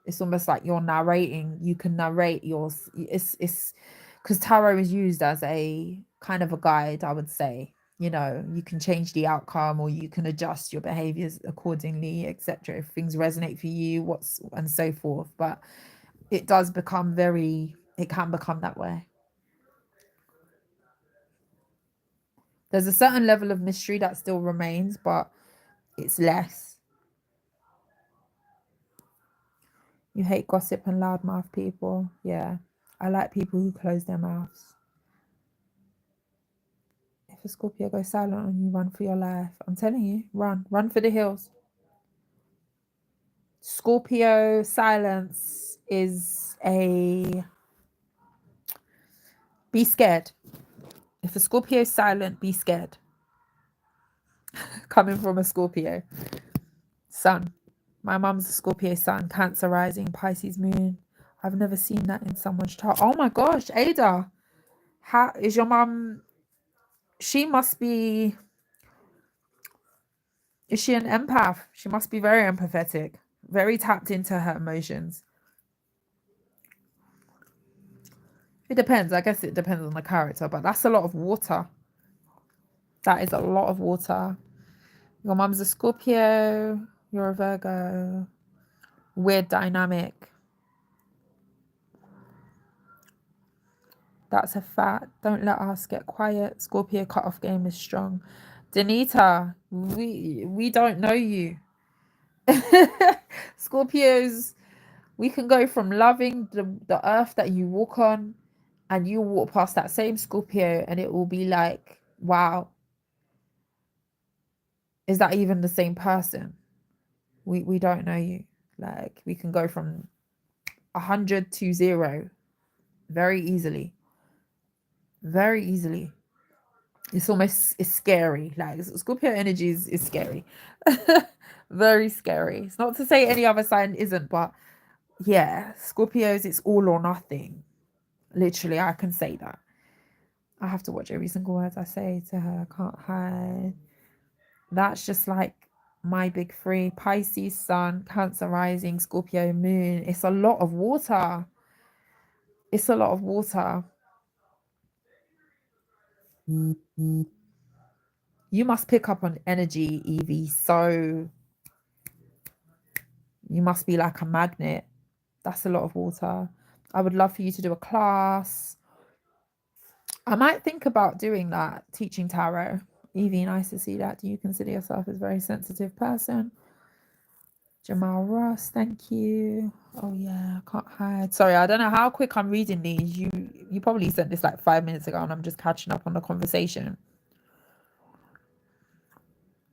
A: It's almost like you're narrating. You can narrate yours. It's because tarot is used as a kind of a guide, I would say. You know, you can change the outcome or you can adjust your behaviors accordingly, etc. If things resonate for you, what's and so forth. But it does become very. It can become that way. There's a certain level of mystery that still remains, but it's less. You hate gossip and loudmouth people. Yeah. I like people who close their mouths. If a Scorpio goes silent on you, run for your life. I'm telling you, run. Run for the hills. Scorpio silence is a be scared. If a Scorpio is silent, be scared. Coming from a Scorpio. Sun. My mum's a Scorpio sun, Cancer rising, Pisces moon. I've never seen that in someone's chart. Oh my gosh, Ada. How is your mum? She must be. Is she an empath? She must be very empathetic, very tapped into her emotions. It depends. I guess it depends on the character, but that's a lot of water. That is a lot of water. Your mum's a Scorpio. You're a Virgo. Weird dynamic. That's a fact. Don't let us get quiet. Scorpio cutoff game is strong. Danita, we don't know you. Scorpios, we can go from loving the earth that you walk on, and you walk past that same Scorpio, and it will be like, wow, is that even the same person? We don't know you. Like we can go from 100 to 0 very easily. Very easily. It's scary. Like Scorpio energy is scary. Very scary. It's not to say any other sign isn't, but yeah, Scorpios, it's all or nothing. Literally, I can say that. I have to watch every single word I say to her. I can't hide. That's just like my big three: Pisces sun, Cancer rising, Scorpio moon. It's a lot of water. It's a lot of water. You must pick up on energy, Evie. So you must be like a magnet. That's a lot of water. I would love for you to do a class. I might think about doing that, teaching tarot. Evie, nice to see that. Do you consider yourself as a very sensitive person? Jamal Ross, thank you. Oh yeah, I can't hide. Sorry, I don't know how quick I'm reading these. You probably sent this like 5 minutes ago and I'm just catching up on the conversation.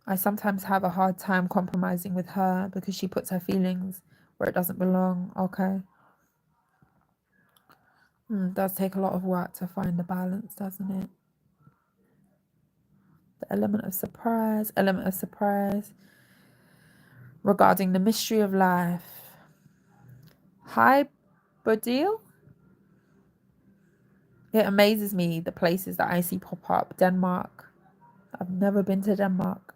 A: I sometimes have a hard time compromising with her because she puts her feelings where it doesn't belong. Okay. It does take a lot of work to find the balance, doesn't it? The element of surprise regarding the mystery of life. Hi, Bodil. It amazes me the places that I see pop up. Denmark. I've never been to Denmark.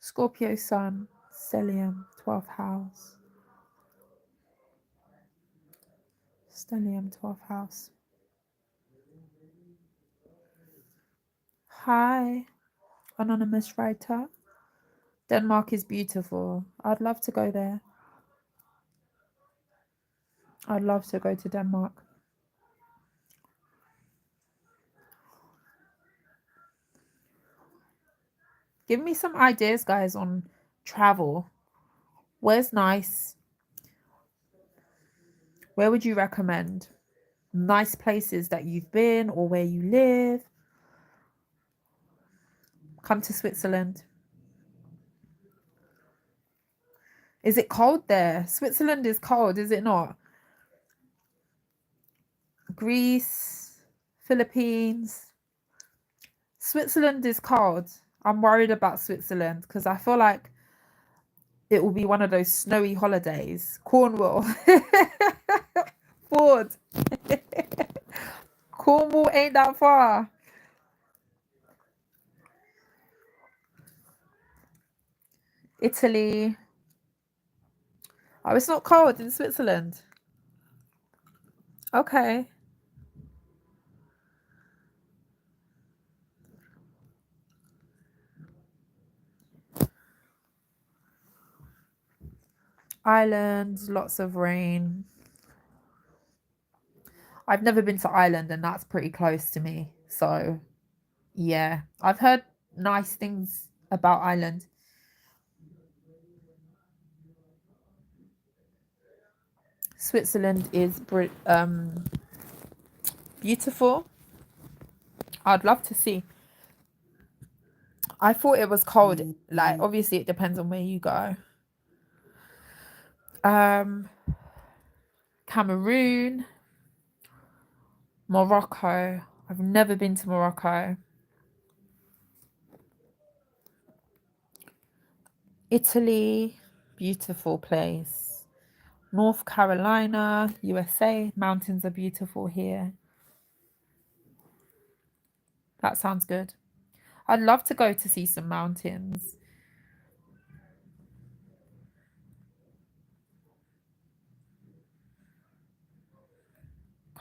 A: Scorpio Sun, Stellium, 12th house. Stellium, 12th house. Hi, anonymous writer. Denmark is beautiful. I'd love to go there. I'd love to go to Denmark. Give me some ideas, guys, on travel. Where's nice? Where would you recommend? Nice places that you've been or where you live. Come to Switzerland. Is it cold there? Switzerland is cold, is it not? Greece, Philippines. Switzerland is cold. I'm worried about Switzerland because I feel like it will be one of those snowy holidays. Cornwall. Ford. Cornwall ain't that far. Italy. Oh, it's not cold in Switzerland. Okay. Ireland, lots of rain. I've never been to Ireland and that's pretty close to me. So, yeah. I've heard nice things about Ireland. Switzerland is beautiful. I'd love to see. I thought it was cold. Like, obviously, it depends on where you go. Cameroon, Morocco. I've never been to Morocco. Italy, beautiful place. North Carolina, USA. Mountains are beautiful here. That sounds good. I'd love to go to see some mountains.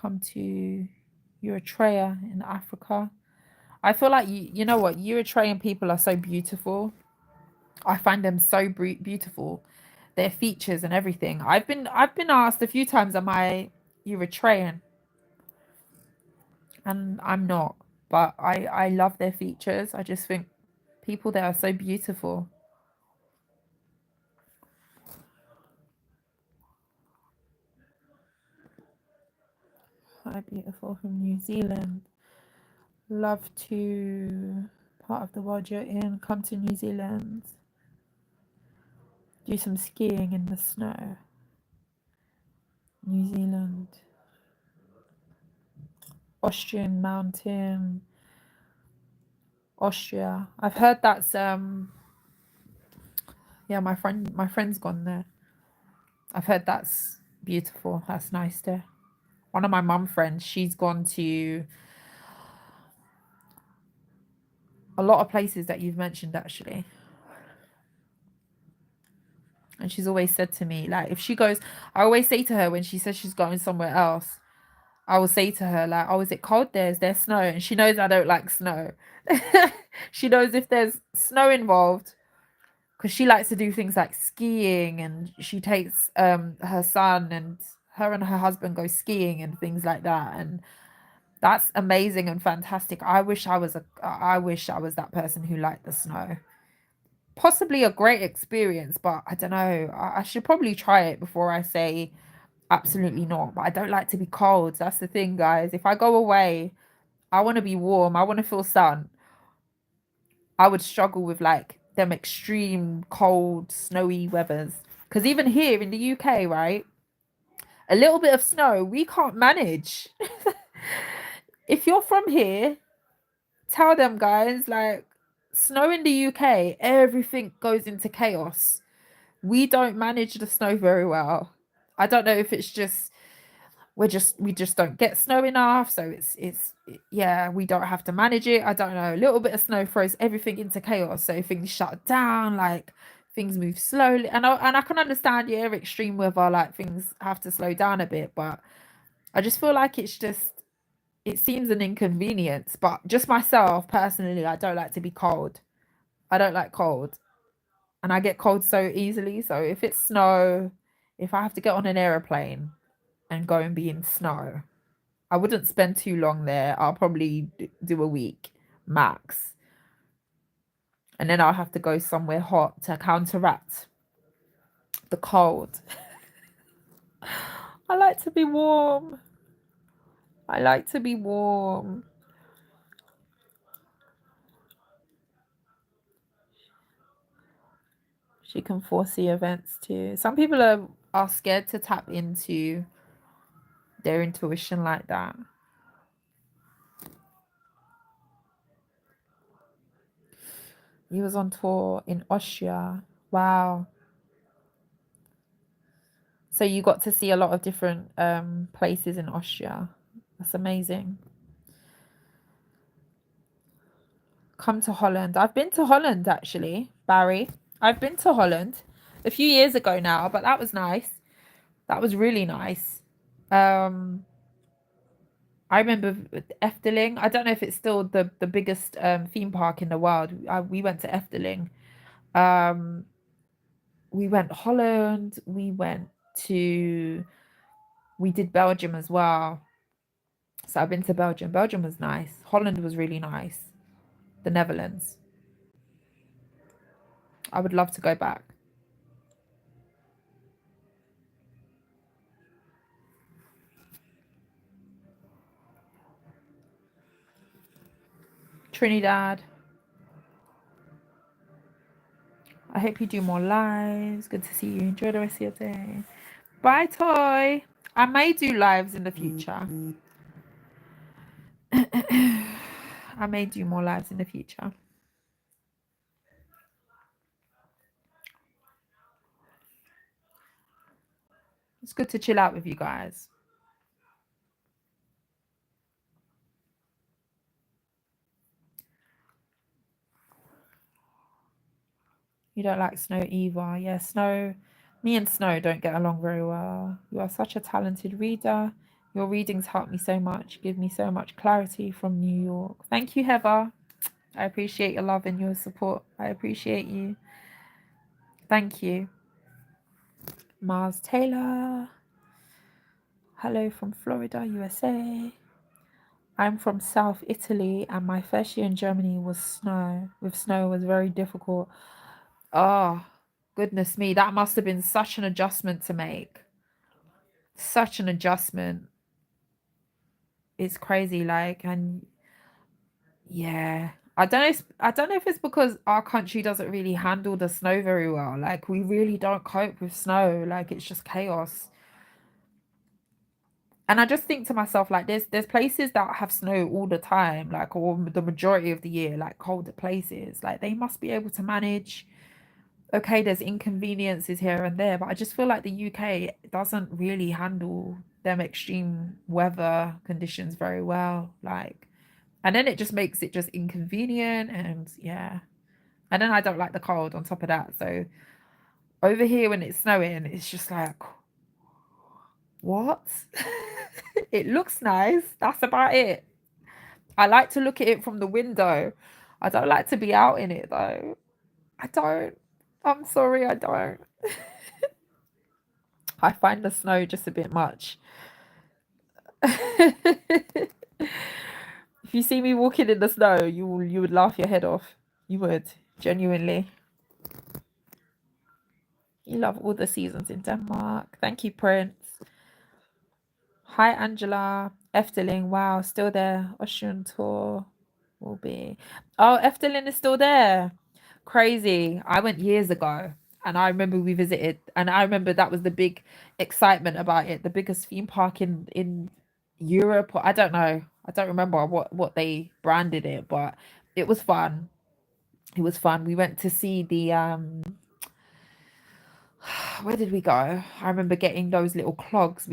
A: Come to Eritrea in Africa. I feel like you know what, Eritrean people are so beautiful. I find them so beautiful. Their features and everything. I've been asked a few times, am I Eritrean? And I'm not. But I love their features. I just think people there are so beautiful. Hi, beautiful from New Zealand. Love to part of the world you're in. Come to New Zealand. Do some skiing in the snow. New Zealand. Austrian mountain. Austria. I've heard that's yeah, my friend's gone there. I've heard that's beautiful. That's nice there. One of my mum friends, she's gone to a lot of places that you've mentioned actually. And she's always said to me, like, if she goes, I always say to her when she says she's going somewhere else, I will say to her, like, oh, is it cold there? Is there snow? And she knows I don't like snow. She knows if there's snow involved, because she likes to do things like skiing, and she takes her son, and her husband go skiing and things like that. And that's amazing and fantastic. I wish I was that person who liked the snow. possibly a great experience, but I don't know. I should probably try it before I say absolutely not. But I don't like to be cold. That's the thing, guys. If I go away, I want to be warm. I want to feel sun. I would struggle with like them extreme cold, snowy weathers. Because even here in the UK, right, a little bit of snow, we can't manage. If you're from here, tell them, guys, like, snow in the UK, everything goes into chaos. We don't manage the snow very well. I don't know if it's just we just don't get snow enough, so yeah, we don't have to manage it. I don't know. A little bit of snow throws everything into chaos, so things shut down, like things move slowly. And I can understand, yeah, extreme weather, like things have to slow down a bit, but I just feel like it seems an inconvenience. But just myself personally, I don't like to be cold. I don't like cold, and I get cold so easily. So if it's snow, if I have to get on an aeroplane and go and be in snow, I wouldn't spend too long there. I'll probably do a week max. And then I'll have to go somewhere hot to counteract the cold. I like to be warm. I like to be warm. She can foresee events too. Some people are scared to tap into their intuition like that. He was on tour in Austria. Wow. So you got to see a lot of different places in Austria. That's amazing. Come to Holland. I've been to Holland actually, Barry. I've been to Holland a few years ago now, but that was nice. That was really nice. Um, I remember Efteling. I don't know if it's still the biggest theme park in the world. We went to Efteling. Um, we went Holland. We did Belgium as well. So I've been to Belgium. Belgium was nice. Holland was really nice. The Netherlands. I would love to go back. Trinidad. I hope you do more lives. Good to see you. Enjoy the rest of your day. Bye, Toy. I may do lives in the future. I may do more lives in the future. It's good to chill out with you guys. You don't like Snow either. Yeah, Snow. Me and Snow don't get along very well. You are such a talented reader. Your readings help me so much, give me so much clarity from New York. Thank you, Heather. I appreciate your love and your support. I appreciate you. Thank you. Mars Taylor. Hello from Florida, USA. I'm from South Italy, and my first year in Germany was snow. With snow, was very difficult. Oh, goodness me, that must have been such an adjustment to make. Such an adjustment. It's crazy, like, and yeah. I don't know if it's because our country doesn't really handle the snow very well. Like we really don't cope with snow. Like it's just chaos. And I just think to myself, like, there's places that have snow all the time, like, or the majority of the year, like colder places. Like, they must be able to manage. Okay, there's inconveniences here and there, but I just feel like the UK doesn't really handle them extreme weather conditions very well. Like, and then it just makes it just inconvenient, and yeah. And then I don't like the cold on top of that. So over here when it's snowing, it's just like, what? It looks nice. That's about it. I like to look at it from the window. I don't like to be out in it though. I don't. I'm sorry, I don't. I find the snow just a bit much. If you see me walking in the snow, you would laugh your head off. You would, genuinely. You love all the seasons in Denmark. Thank you, Prince. Hi, Angela. Efteling, wow, still there. Ocean tour will be. Oh, Efteling is still there. Crazy. I went years ago and I remember we visited, and I remember that was the big excitement about it. The biggest theme park in Europe, or I don't know. I don't remember what they branded it, but it was fun. It was fun. We went to see the where did we go? I remember getting those little clogs.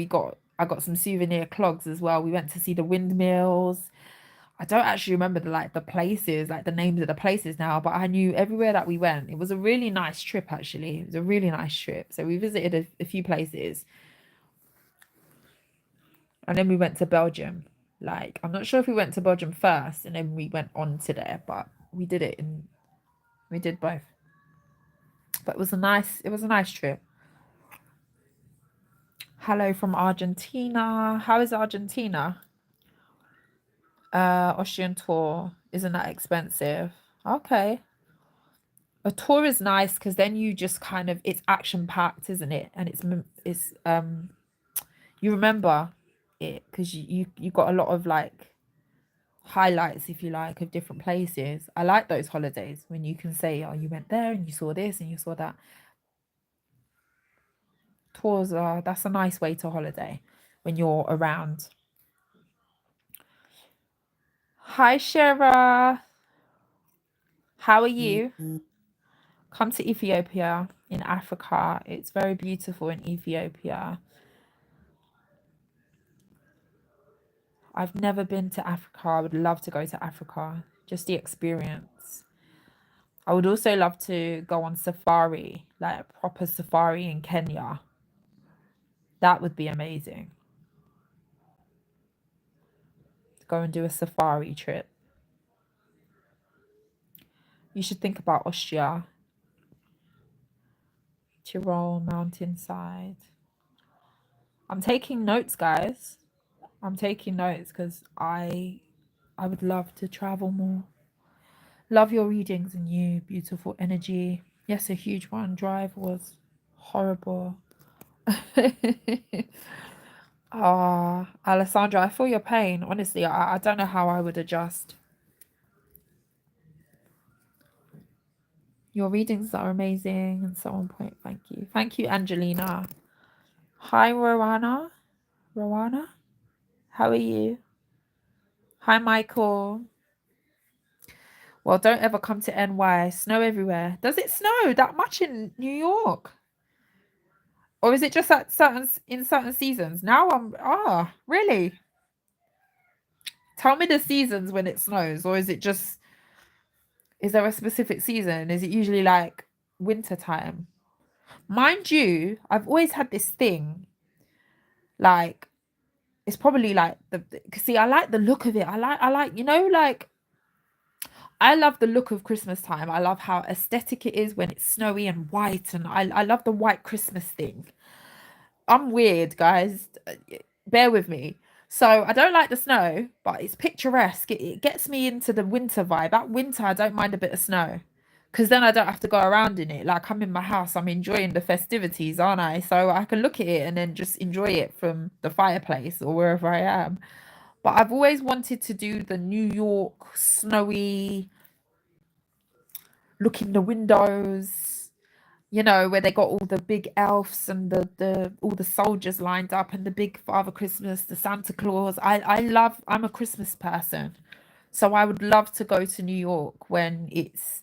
A: I got some souvenir clogs as well. We went to see the windmills. I don't actually remember the places, like the names of the places now, but I knew everywhere that we went. It was a really nice trip actually. It was a really nice trip. So we visited a few places and then we went to Belgium. Like I'm not sure if we went to Belgium first and then we went on to there, but we did both. But it was a nice trip. Hello from Argentina. How is Argentina? Austrian tour isn't that expensive. Okay. A tour is nice because then you just kind of it's action packed, isn't it? And it's you remember it because you got a lot of like highlights, if you like, of different places. I like those holidays when you can say, oh, you went there and you saw this and you saw that. Tours are that's a nice way to holiday when you're around. Hi, Shara. How are you? Come to Ethiopia in Africa. It's very beautiful in Ethiopia. I've never been to Africa. I would love to go to Africa. Just the experience. I would also love to go on safari, like a proper safari in Kenya. That would be amazing. Go and do a safari trip. You should think about Austria, Tyrol, mountainside. I'm taking notes, guys. I'm taking notes because I would love to travel more. Love your readings and you, beautiful energy. Yes, a huge one. Drive was horrible. Ah, Alessandra, I feel your pain. Honestly, I don't know how I would adjust. Your readings are amazing and so on point. Thank you. Thank you, Angelina. Hi, Rowana. Rowana, how are you? Hi, Michael. Well, don't ever come to NY. Snow everywhere. Does it snow that much in New York? Or is it just at certain seasons? Now really? Tell me the seasons when it snows, or is it just is there a specific season? Is it usually like winter time? Mind you, I've always had this thing, like it's probably like see, I like the look of it. I like, like I love the look of Christmas time. I love how aesthetic it is when it's snowy and white, and I love the white Christmas thing. I'm weird, guys. Bear with me. So I don't like the snow, but it's picturesque. It gets me into the winter vibe. At winter, I don't mind a bit of snow because then I don't have to go around in it. Like I'm in my house, I'm enjoying the festivities, aren't I? So I can look at it and then just enjoy it from the fireplace or wherever I am. But I've always wanted to do the New York snowy look in the windows, where they got all the big elves and the all the soldiers lined up and the big Father Christmas, the Santa Claus. I'm a Christmas person. So I would love to go to New York when it's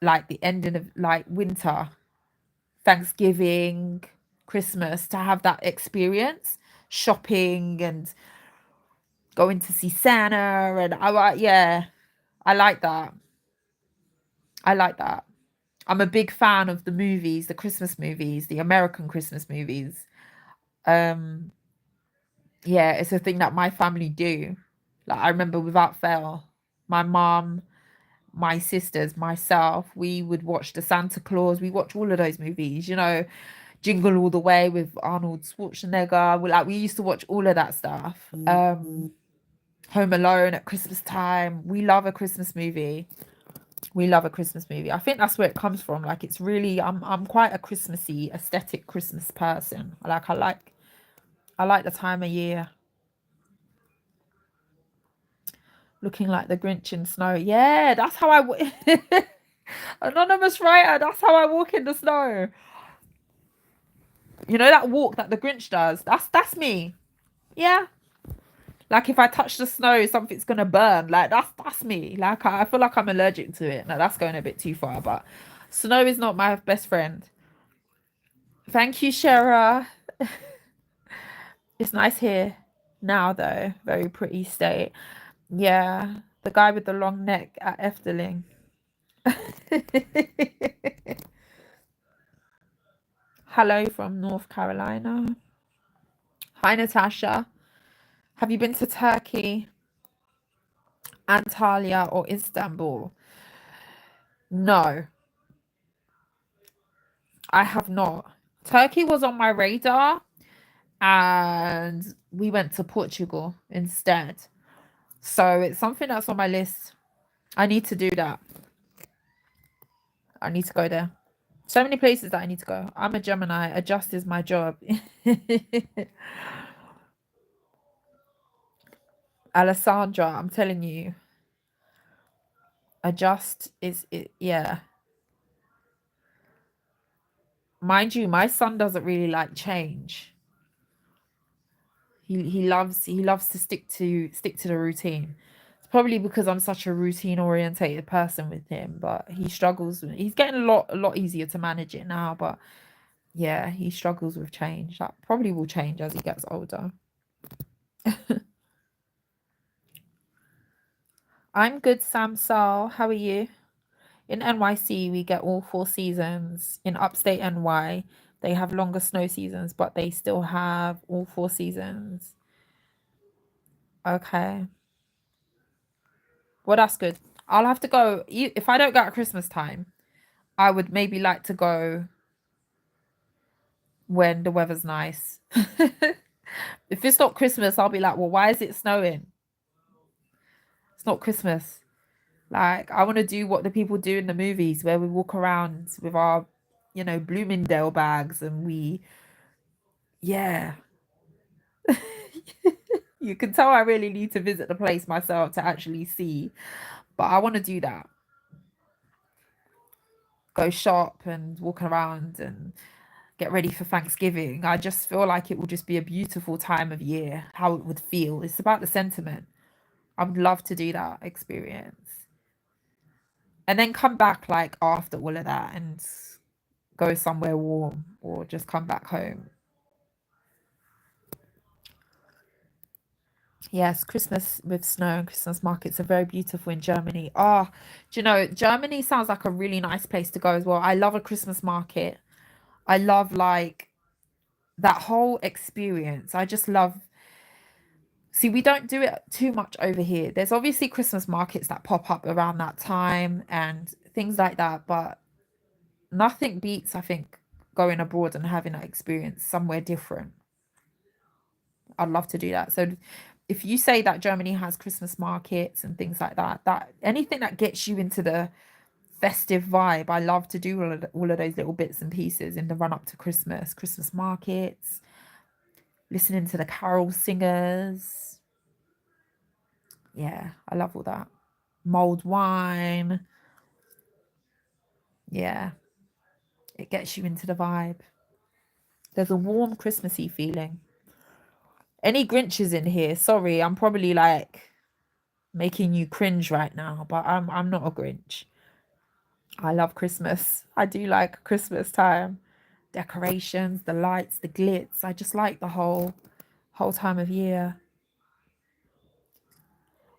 A: like the ending of like winter, Thanksgiving, Christmas to have that experience, shopping and going to see Santa and yeah, I like that. I like that. I'm a big fan of the movies, the Christmas movies, the American Christmas movies. Um, yeah, it's a thing that my family do. Like I remember without fail, my mom, my sisters, myself, we would watch the Santa Claus. We watch all of those movies, Jingle All the Way with Arnold Schwarzenegger. We used to watch all of that stuff. Home Alone at Christmas time. We love a Christmas movie. We love a Christmas movie. I think that's where it comes from. Like it's really I'm quite a Christmassy aesthetic Christmas person. I like the time of year. Looking like the Grinch in snow. Yeah, that's how anonymous writer, that's how I walk in the snow. You know that walk that the Grinch does? That's me. Yeah. Like if I touch the snow, something's gonna burn. Like that's me. Like I feel like I'm allergic to it. Now that's going a bit too far, but snow is not my best friend. Thank you, Shara. It's nice here now though. Very pretty state. Yeah. The guy with the long neck at Efteling. Hello from North Carolina. Hi, Natasha. Have you been to Turkey, Antalya, or Istanbul? No, I have not. Turkey was on my radar, and we went to Portugal instead. So it's something that's on my list. I need to do that. I need to go there. So many places that I need to go. I'm a Gemini. Adjust is my job. Alessandra, I'm telling you, adjust is it. Yeah. Mind you, my son doesn't really like change. He loves to stick to the routine. It's probably because I'm such a routine orientated person with him, but he struggles. He's getting a lot easier to manage it now, but yeah, he struggles with change. That probably will change as he gets older. I'm good, Sam Sal. How are you? In NYC, we get all 4 seasons. In upstate NY, they have longer snow seasons, but they still have all 4 seasons. Okay. Well, that's good. I'll have to go. If I don't go at Christmas time, I would maybe like to go when the weather's nice. If it's not Christmas, I'll be like, well, why is it snowing? It's not Christmas. Like, I want to do what the people do in the movies where we walk around with our, Bloomingdale bags and yeah. You can tell I really need to visit the place myself to actually see. But I want to do that. Go shop and walk around and get ready for Thanksgiving. I just feel like it will just be a beautiful time of year, how it would feel. It's about the sentiment. I would love to do that experience. And then come back like after all of that and go somewhere warm or just come back home. Yes, Christmas with snow and Christmas markets are very beautiful in Germany. Oh, do you know, Germany sounds like a really nice place to go as well. I love a Christmas market. I love like that whole experience. I just love. See, we don't do it too much over here. There's obviously Christmas markets that pop up around that time and things like that, but nothing beats, I think, going abroad and having that experience somewhere different. I'd love to do that. So if you say that Germany has Christmas markets and things like that, that anything that gets you into the festive vibe, I love to do all of those little bits and pieces in the run up to Christmas, Christmas markets, listening to the carol singers. Yeah, I love all that. Mulled wine. Yeah, it gets you into the vibe. There's a warm Christmassy feeling. Any Grinches in here? Sorry, I'm probably like making you cringe right now, but I'm not a Grinch. I love Christmas. I do like Christmas time. Decorations, the lights, the glitz. I just like the whole time of year.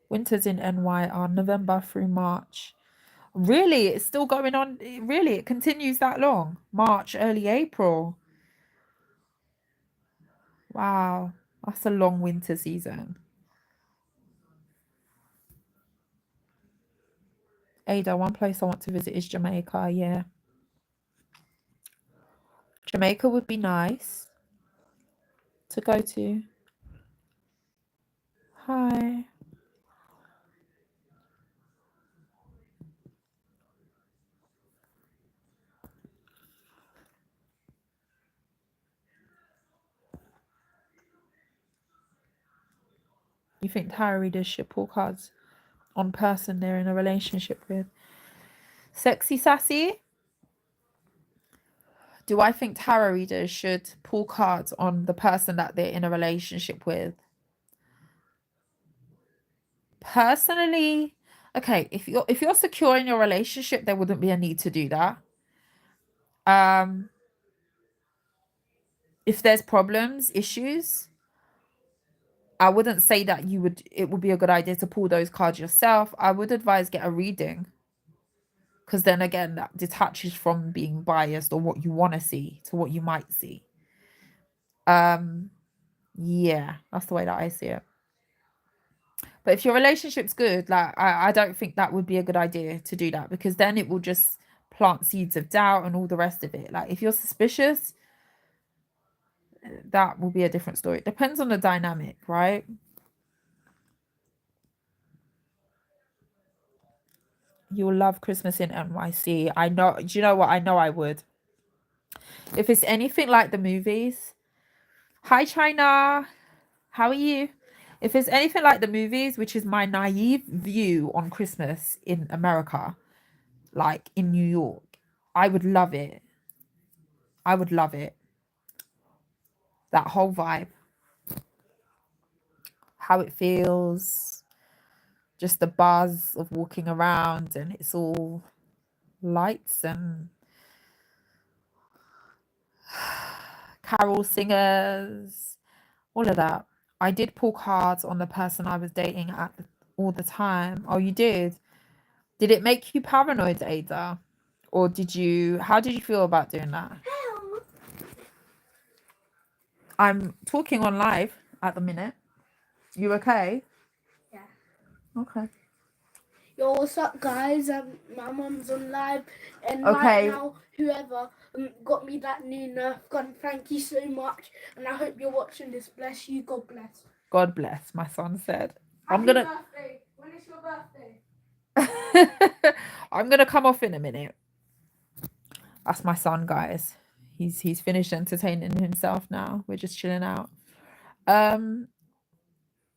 A: Winters in NY are November through March. Really, it's still going on. Really, it continues that long. March, early April. Wow, that's a long winter season. Ada, one place I want to visit is Jamaica. Yeah, Jamaica would be nice to go to. Hi. You think tarot readers should pull cards on person they're in a relationship with? Sexy Sassy? Do I think tarot readers should pull cards on the person that they're in a relationship with? Personally, okay, if you're secure in your relationship, there wouldn't be a need to do that. If there's problems, issues, I wouldn't say that it would be a good idea to pull those cards yourself. I would advise get a reading, because then again, that detaches from being biased or what you want to see to what you might see. Yeah, that's the way that I see it. But if your relationship's good, like I don't think that would be a good idea to do that, because then it will just plant seeds of doubt and all the rest of it. Like if you're suspicious, that will be a different story. It depends on the dynamic, right? You'll love Christmas in NYC. I know. Do you know what? I know I would. If it's anything like the movies. Hi, China. How are you? If it's anything like the movies, which is my naive view on Christmas in America, like in New York, I would love it. I would love it. That whole vibe, how it feels, just the buzz of walking around, and it's all lights and carol singers, all of that. I did pull cards on the person I was dating all the time. Oh, you did? Did it make you paranoid, Ada? Or how did you feel about doing that? I'm talking on live at the minute. You okay?
B: Yeah.
A: Okay.
B: Yo, what's up, guys? My mum's on live, and
A: Okay.
B: right now, whoever got me that new Nerf gun, thank you so much, and I hope you're watching this. Bless you. God bless.
A: God bless, my son said.
B: Happy birthday. When is your birthday?
A: I'm gonna come off in a minute. That's my son, guys. He's finished entertaining himself now. We're just chilling out.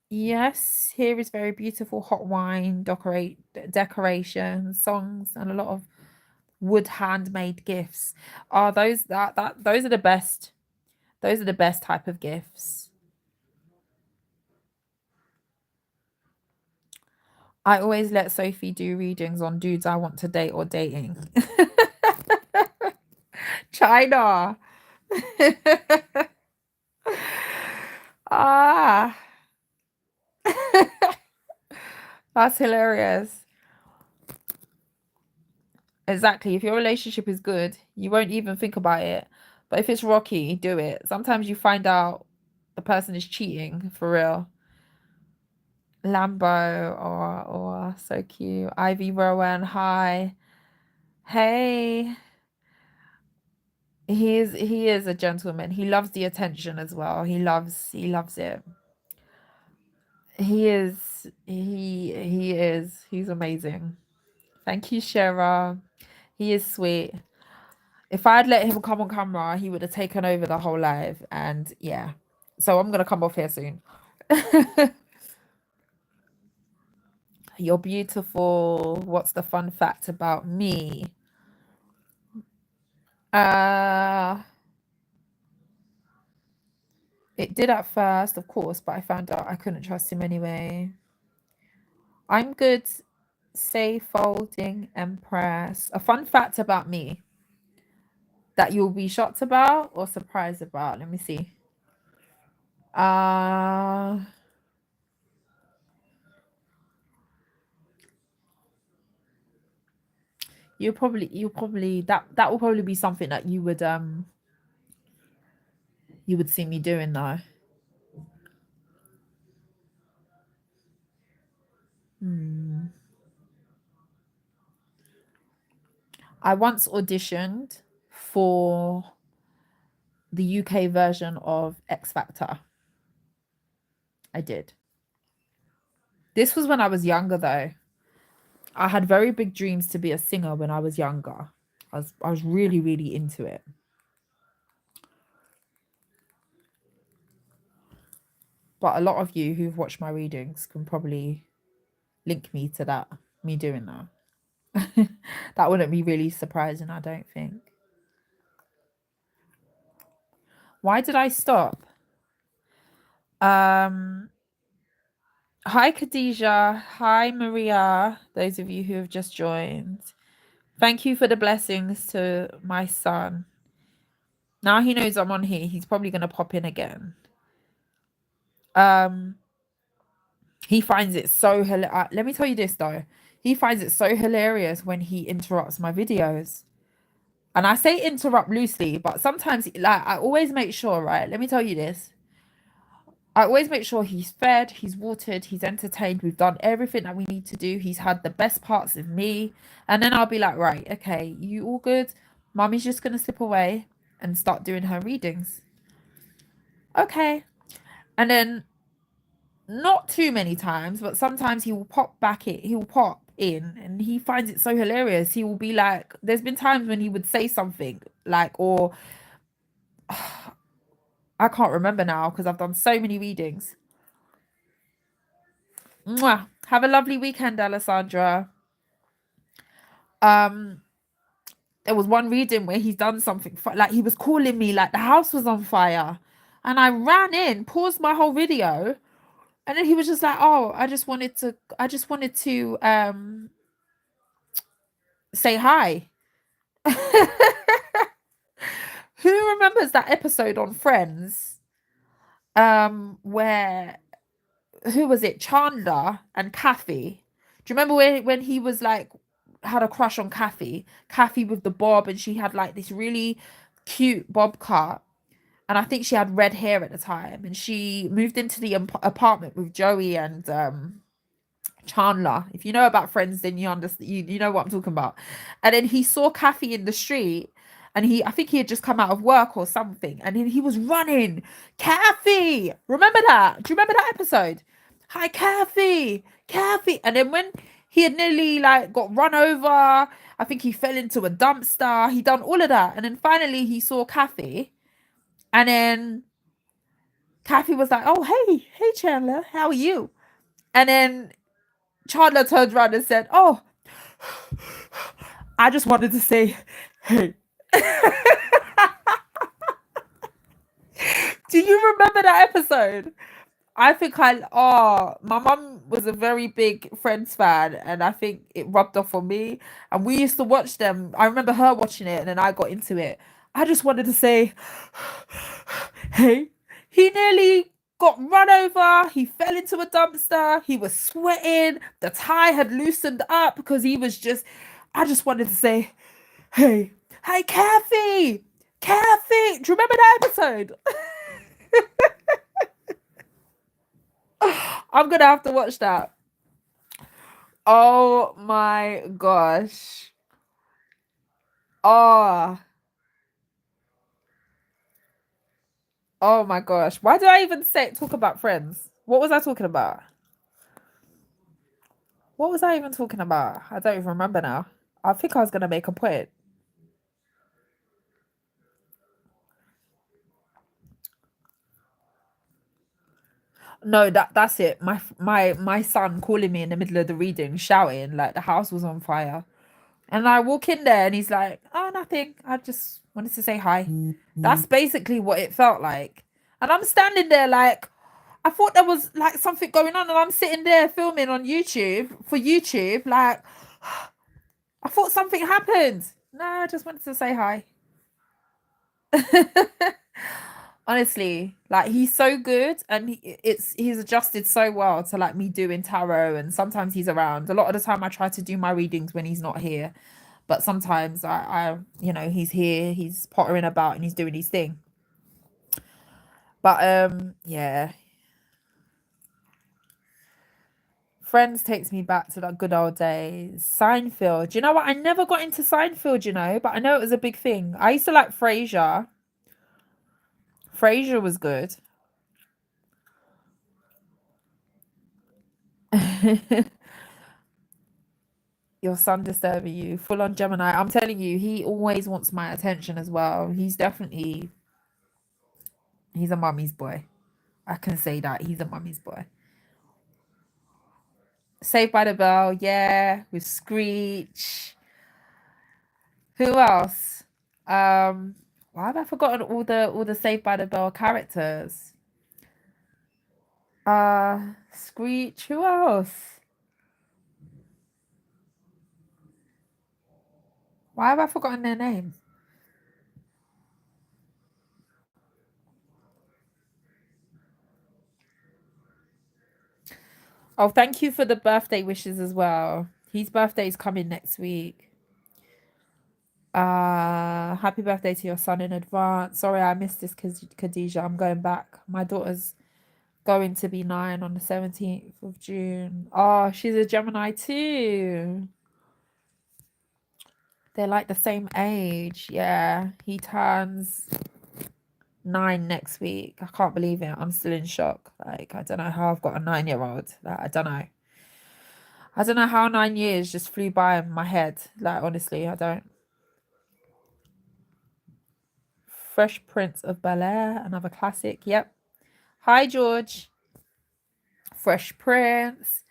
A: Yes, here is very beautiful hot wine, decorations, songs, and a lot of wood handmade gifts. Are those are the best. Those are the best type of gifts. I always let Sophie do readings on dudes I want to date or dating. China. Ah, that's hilarious. Exactly. If your relationship is good, you won't even think about it. But if it's rocky, do it. Sometimes you find out the person is cheating for real. Lambo or so cute. Ivy Rowan, hi. Hey. He is a gentleman. He loves the attention as well. He loves it. He's amazing. Thank you, Shara. He is sweet. If I'd let him come on camera, he would have taken over the whole live. And yeah. So I'm gonna come off here soon. You're beautiful. What's the fun fact about me? Uh it did at first, of course, but I found out I couldn't trust him anyway. I'm good. Say folding Empress. A fun fact about me that you'll be shocked about or surprised about. Let me see. Uh you'll probably that will probably be something that you would see me doing though. I once auditioned for the UK version of X Factor. I did. This was when I was younger though. I had very big dreams to be a singer when I was younger. I was really, really into it. but a lot of you who've watched my readings can probably link me to that, me doing that. That wouldn't be really surprising, I don't think. Why did I stop? Um, Hi Khadija, hi Maria, those of you who have just joined. Thank you for the blessings to my son. Now he knows I'm on here, he's probably gonna pop in again. Um, he finds it so hilarious. Let me tell you this though. He finds it so hilarious when he interrupts my videos. And I say interrupt loosely, but sometimes like I always make sure, right? Let me tell you this. I always make sure he's fed, he's watered, he's entertained. We've done everything that we need to do. He's had the best parts of me. And then I'll be like, right, okay, you all good? Mommy's just going to slip away and start doing her readings. Okay. And then not too many times, but sometimes he will pop back in. He will pop in and he finds it so hilarious. He will be like, there's been times when he would say something like, or I can't remember now because I've done so many readings. Mwah. Have a lovely weekend, Alessandra. Um, there was one reading where he's done something like he was calling me like the house was on fire, and I ran in, paused my whole video, and then he was just like, "Oh, I just wanted to say hi." Who remembers that episode on Friends? Where who was it? Chandler and Kathy. Do you remember when he was like had a crush on Kathy? Kathy with the bob, and she had like this really cute bob cut, and I think she had red hair at the time, and she moved into the apartment with Joey and Chandler. If you know about Friends, then you understand. You know what I'm talking about. And then he saw Kathy in the street, and I think he had just come out of work or something, and then he was running. Kathy, remember that? Do you remember that episode? Hi, Kathy, Kathy. And then when he had nearly like got run over, I think he fell into a dumpster. He done all of that, and then finally he saw Kathy, and then Kathy was like, "Oh, hey, Chandler, how are you?" And then Chandler turned around and said, "Oh, I just wanted to say, hey." Do you remember that episode? I think my mum was a very big Friends fan, and I think it rubbed off on me. And we used to watch them. I remember her watching it, and then I got into it. I just wanted to say, hey, he nearly got run over. He fell into a dumpster. He was sweating. The tie had loosened up because he was just. I just wanted to say, hey, Kathy, Kathy. Do you remember that episode? I'm gonna have to watch that. Oh my gosh. Oh, oh my gosh. Why did I even talk about Friends? What was I talking about? What was I even talking about? I don't even remember now. I think I was gonna make a point. No, that's it. My son calling me in the middle of the reading, shouting like the house was on fire. And I walk in there and he's like, "Oh, nothing. I just wanted to say hi." That's basically what it felt like. And I'm standing there like I thought there was like something going on, and I'm sitting there filming on YouTube for YouTube. Like I thought something happened. No, I just wanted to say hi. Honestly, like he's so good, and he's adjusted so well to like me doing tarot, and sometimes he's around. A lot of the time I try to do my readings when he's not here, but sometimes he's here, he's pottering about and he's doing his thing. But yeah, Friends takes me back to that good old days. Seinfeld, you know what, I never got into Seinfeld, but I know it was a big thing. I used to like Frasier was good. Your son disturbing you, full on Gemini. I'm telling you, he always wants my attention as well. He's a mummy's boy. I can say that he's a mummy's boy. Saved by the Bell, yeah, with Screech. Who else? Why have I forgotten all the Saved by the Bell characters? Screech. Who else? Why have I forgotten their names? Oh, thank you for the birthday wishes as well. His birthday is coming next week. Happy birthday to your son in advance. Sorry I missed this, Khadijah. I'm going back. My daughter's going to be 9 on the 17th of June. Oh, she's a Gemini too. They're like the same age. Yeah, he turns 9 next week. I can't believe it. I'm still in shock. Like, I don't know how I've got a 9-year-old. Like, I don't know. I don't know how 9 years just flew by in my head. Like, honestly, I don't. Fresh Prince of Bel-Air, another classic. Yep. Hi, George. Fresh Prince.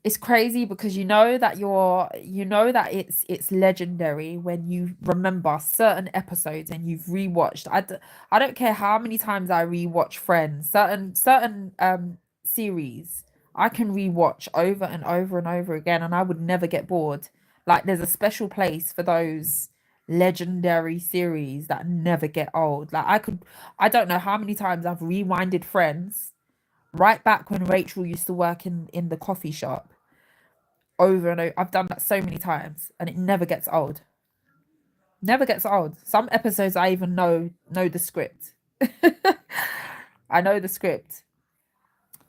A: It's crazy because you know that it's legendary when you remember certain episodes and you've rewatched. I don't care how many times I rewatch Friends. Certain series I can rewatch over and over and over again, and I would never get bored. Like, there's a special place for those legendary series that never get old. Like, I don't know how many times I've rewinded Friends right back when Rachel used to work in the coffee shop, over and over. I've done that so many times and it never gets old. Never gets old. Some episodes I even know the script. I know the script.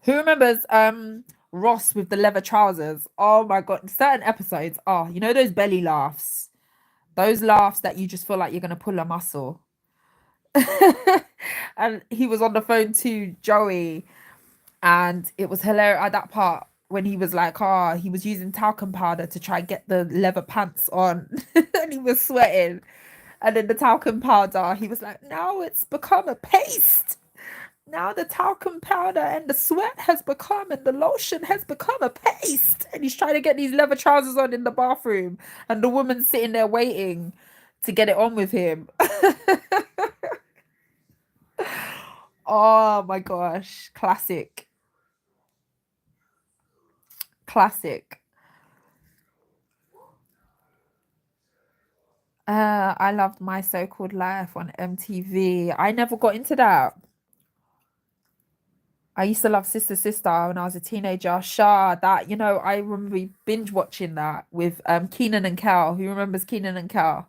A: Who remembers Ross with the leather trousers? Oh my god, certain episodes. Oh, you know those belly laughs. Those laughs that you just feel like you're gonna pull a muscle. And he was on the phone to Joey, and it was hilarious at that part when he was like, he was using talcum powder to try and get the leather pants on, and he was sweating. And then the talcum powder, he was like, now it's become a paste. Now the talcum powder and the sweat has become, and the lotion has become a paste. And he's trying to get these leather trousers on in the bathroom, and the woman's sitting there waiting to get it on with him. Oh my gosh, classic. Classic. I loved My So-Called Life on MTV. I never got into that. I used to love Sister Sister when I was a teenager. Shah, that, I remember binge watching that with Keenan and Kel. Who remembers Keenan and Kel?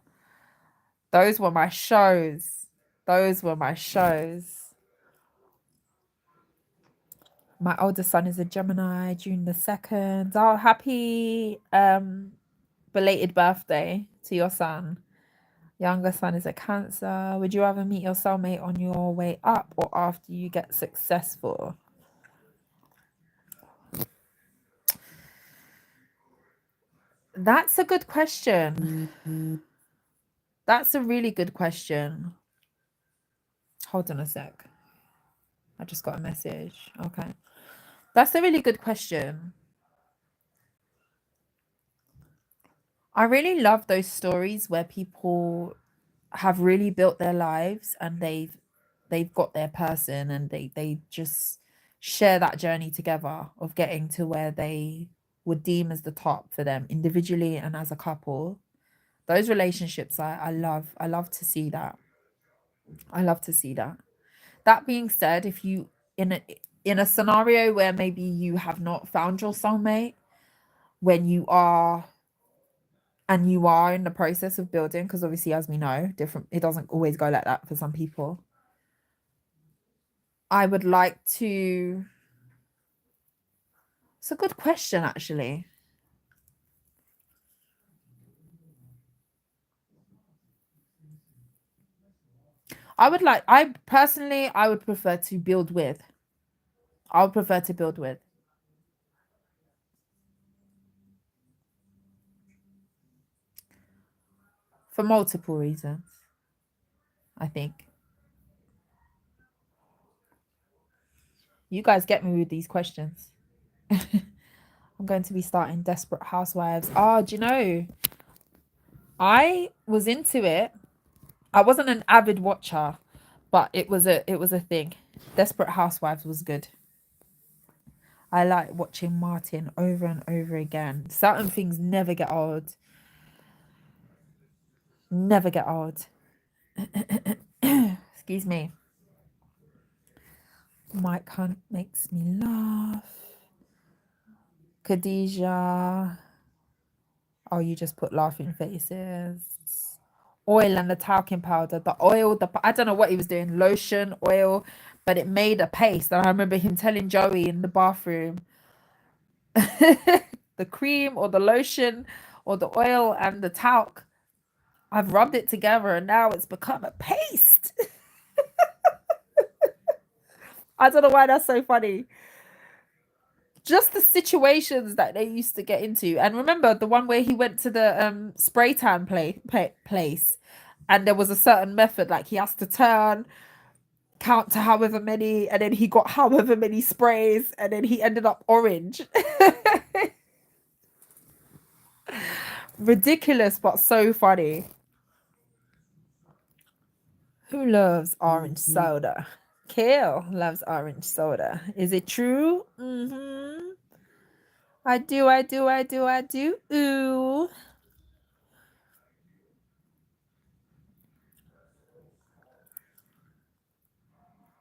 A: Those were my shows. Those were my shows. My older son is a Gemini, June the 2nd. Oh, happy belated birthday to your son. Younger son is a Cancer. Would you rather meet your soulmate on your way up or after you get successful? That's a good question. That's a really good question. Hold on a sec. I just got a message. Okay. That's a really good question. I really love those stories where people have really built their lives and they've got their person, and they just share that journey together of getting to where they would deem as the top for them individually and as a couple. Those relationships, I love to see that. I love to see that. That being said, if you in a scenario where maybe you have not found your soulmate, when you are in the process of building, because obviously, as we know, different, it doesn't always go like that for some people. I would like to. It's a good question, actually. I personally, I would prefer to build with. I would prefer to build with, for multiple reasons, I think. You guys get me with these questions. I'm going to be starting Desperate Housewives. Oh, do you know? I was into it. I wasn't an avid watcher, but it was a thing. Desperate Housewives was good. I like watching Martin over and over again. Certain things never get old. Never get old. Excuse me. Mike Hunt makes me laugh. Khadijah. Oh, you just put laughing faces. Oil and the talcum powder. The oil, I don't know what he was doing. Lotion, oil, but it made a paste. And I remember him telling Joey in the bathroom, the cream or the lotion or the oil and the talc, I've rubbed it together and now it's become a paste. I don't know why that's so funny. Just the situations that they used to get into. And remember the one where he went to the spray tan place and there was a certain method, like he has to count to however many, and then he got however many sprays, and then he ended up orange. Ridiculous, but so funny. Who loves orange soda? Kale loves orange soda. Is it true? I do, I do, I do, I do. Ooh.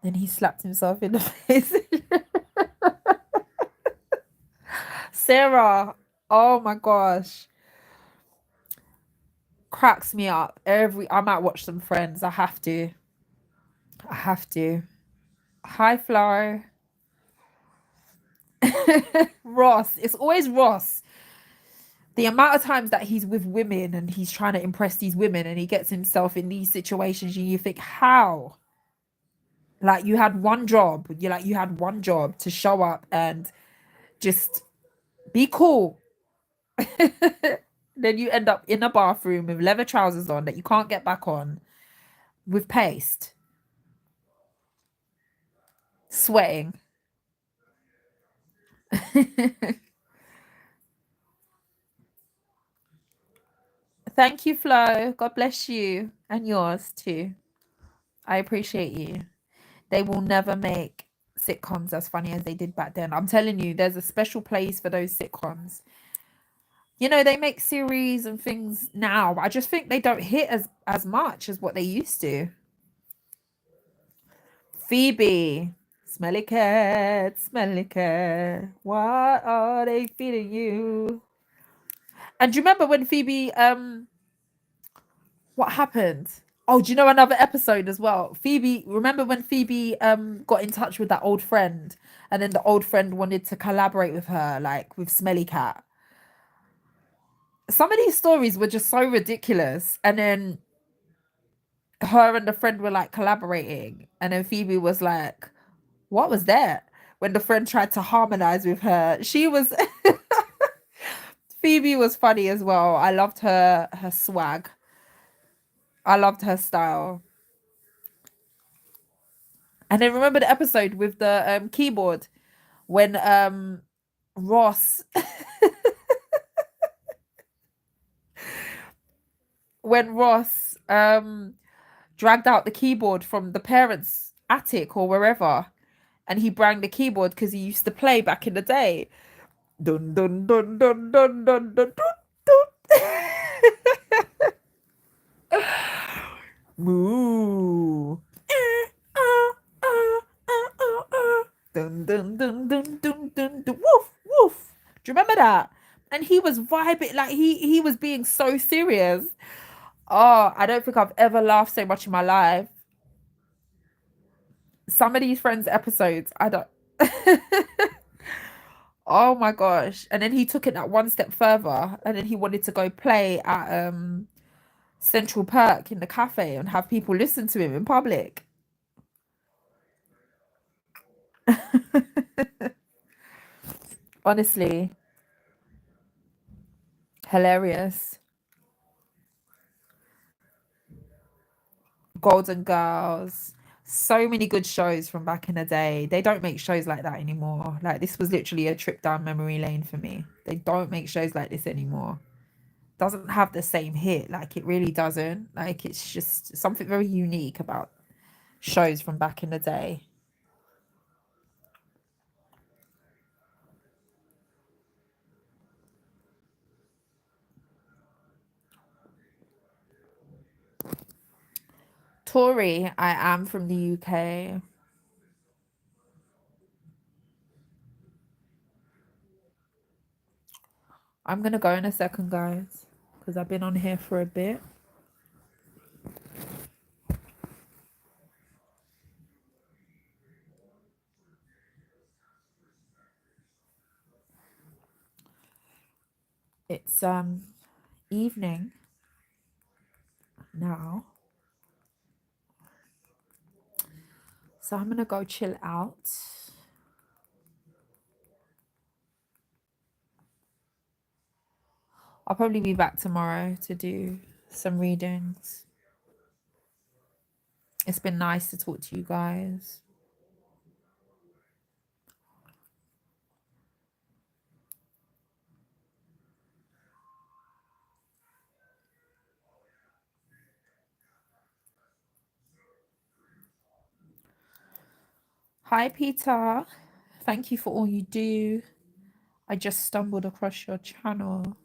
A: Then he slapped himself in the face. Sarah, oh my gosh. Cracks me up. I might watch some Friends. I have to. I have to. Hi, Flo. Ross. It's always Ross. The amount of times that he's with women and he's trying to impress these women and he gets himself in these situations and you think, how? Like you had one job. You had one job to show up and just be cool. Then you end up in a bathroom with leather trousers on that you can't get back on with paste, sweating. Thank you, Flo. God bless you and yours too. I appreciate you. They will never make sitcoms as funny as they did back then. I'm telling you, there's a special place for those sitcoms. You know, they make series and things now. I just think they don't hit as much as what they used to. Phoebe, smelly cat, smelly cat. What are they feeding you? And do you remember when Phoebe what happened? Oh, do you know another episode as well? Phoebe, remember when Phoebe got in touch with that old friend and then the old friend wanted to collaborate with her, like with Smelly Cat? Some of these stories were just so ridiculous. And then her and the friend were like collaborating. And then Phoebe was like, what was that? When the friend tried to harmonize with her, she was Phoebe was funny as well. I loved her swag. I loved her style. And then remember the episode with the keyboard when Ross when Ross dragged out the keyboard from the parents' attic or wherever, and he brought the keyboard because he used to play back in the day. Dun dun dun dun dun dun dun dun dun. Moo. Dun dun dun dun dun dun dun. Woof woof. Do you remember that? And he was vibing like he was being so serious. Oh, I don't think I've ever laughed so much in my life. Some of these Friends episodes, I don't. Oh my gosh! And then he took it that one step further, and then he wanted to go play at Central Perk in the cafe and have people listen to him in public. Honestly, hilarious. Golden Girls. So many good shows from back in the day. They don't make shows like that anymore. Like, this was literally a trip down memory lane for me. They don't make shows like this anymore. Doesn't have the same hit. Like, it really doesn't. Like, it's just something very unique about shows from back in the day. Tori, I am from the UK. I'm gonna go in a second, guys, because I've been on here for a bit. It's evening now, so I'm gonna go chill out. I'll probably be back tomorrow to do some readings. It's been nice to talk to you guys. Hi, Peter. Thank you for all you do. I just stumbled across your channel.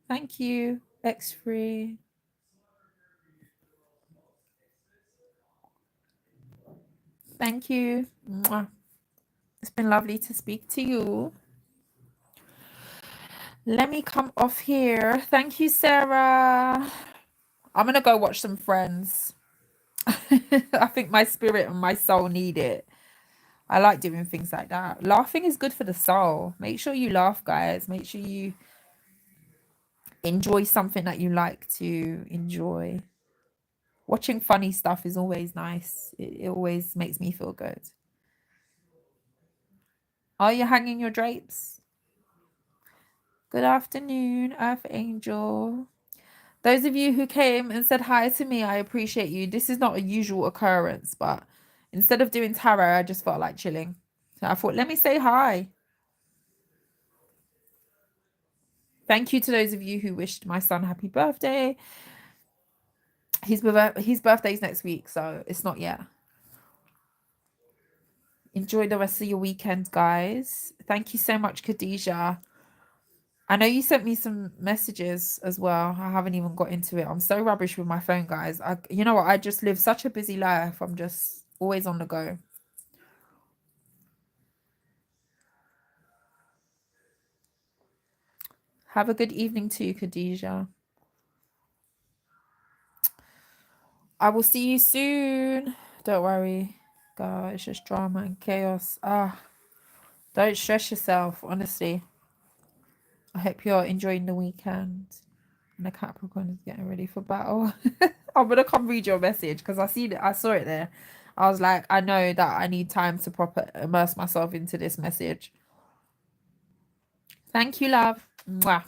A: Thank you, X3. Thank you. Mwah. It's been lovely to speak to you. Let me come off here. Thank you, Sarah. I'm going to go watch some Friends. I think my spirit and my soul need it. I like doing things like that. Laughing is good for the soul. Make sure you laugh, guys. Make sure you enjoy something that you like to enjoy. Watching funny stuff is always nice. It always makes me feel good. Are you hanging your drapes? Good afternoon, Earth Angel. Those of you who came and said hi to me, I appreciate you. This is not a usual occurrence, but instead of doing tarot, I just felt like chilling. So I thought, let me say hi. Thank you to those of you who wished my son happy birthday. His birthday's next week, so it's not yet. Enjoy the rest of your weekend, guys. Thank you so much, Khadijah. I know you sent me some messages as well. I haven't even got into it. I'm so rubbish with my phone, guys. You know what? I just live such a busy life. I'm just always on the go. Have a good evening too, Khadijah. I will see you soon. Don't worry. God, it's just drama and chaos. Don't stress yourself, honestly. I hope you're enjoying the weekend. And the Capricorn is getting ready for battle. I'm gonna come read your message because I saw it there. I was like, I know that I need time to proper immerse myself into this message. Thank you, love. Mwah.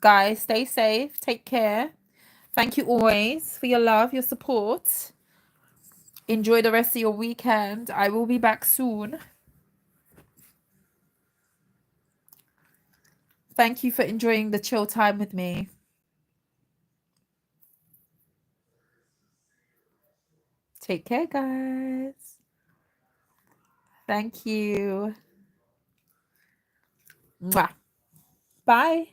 A: Guys, stay safe. Take care. Thank you always for your love, your support. Enjoy the rest of your weekend. I will be back soon. Thank you for enjoying the chill time with me. Take care, guys. Thank you. Mwah. Bye.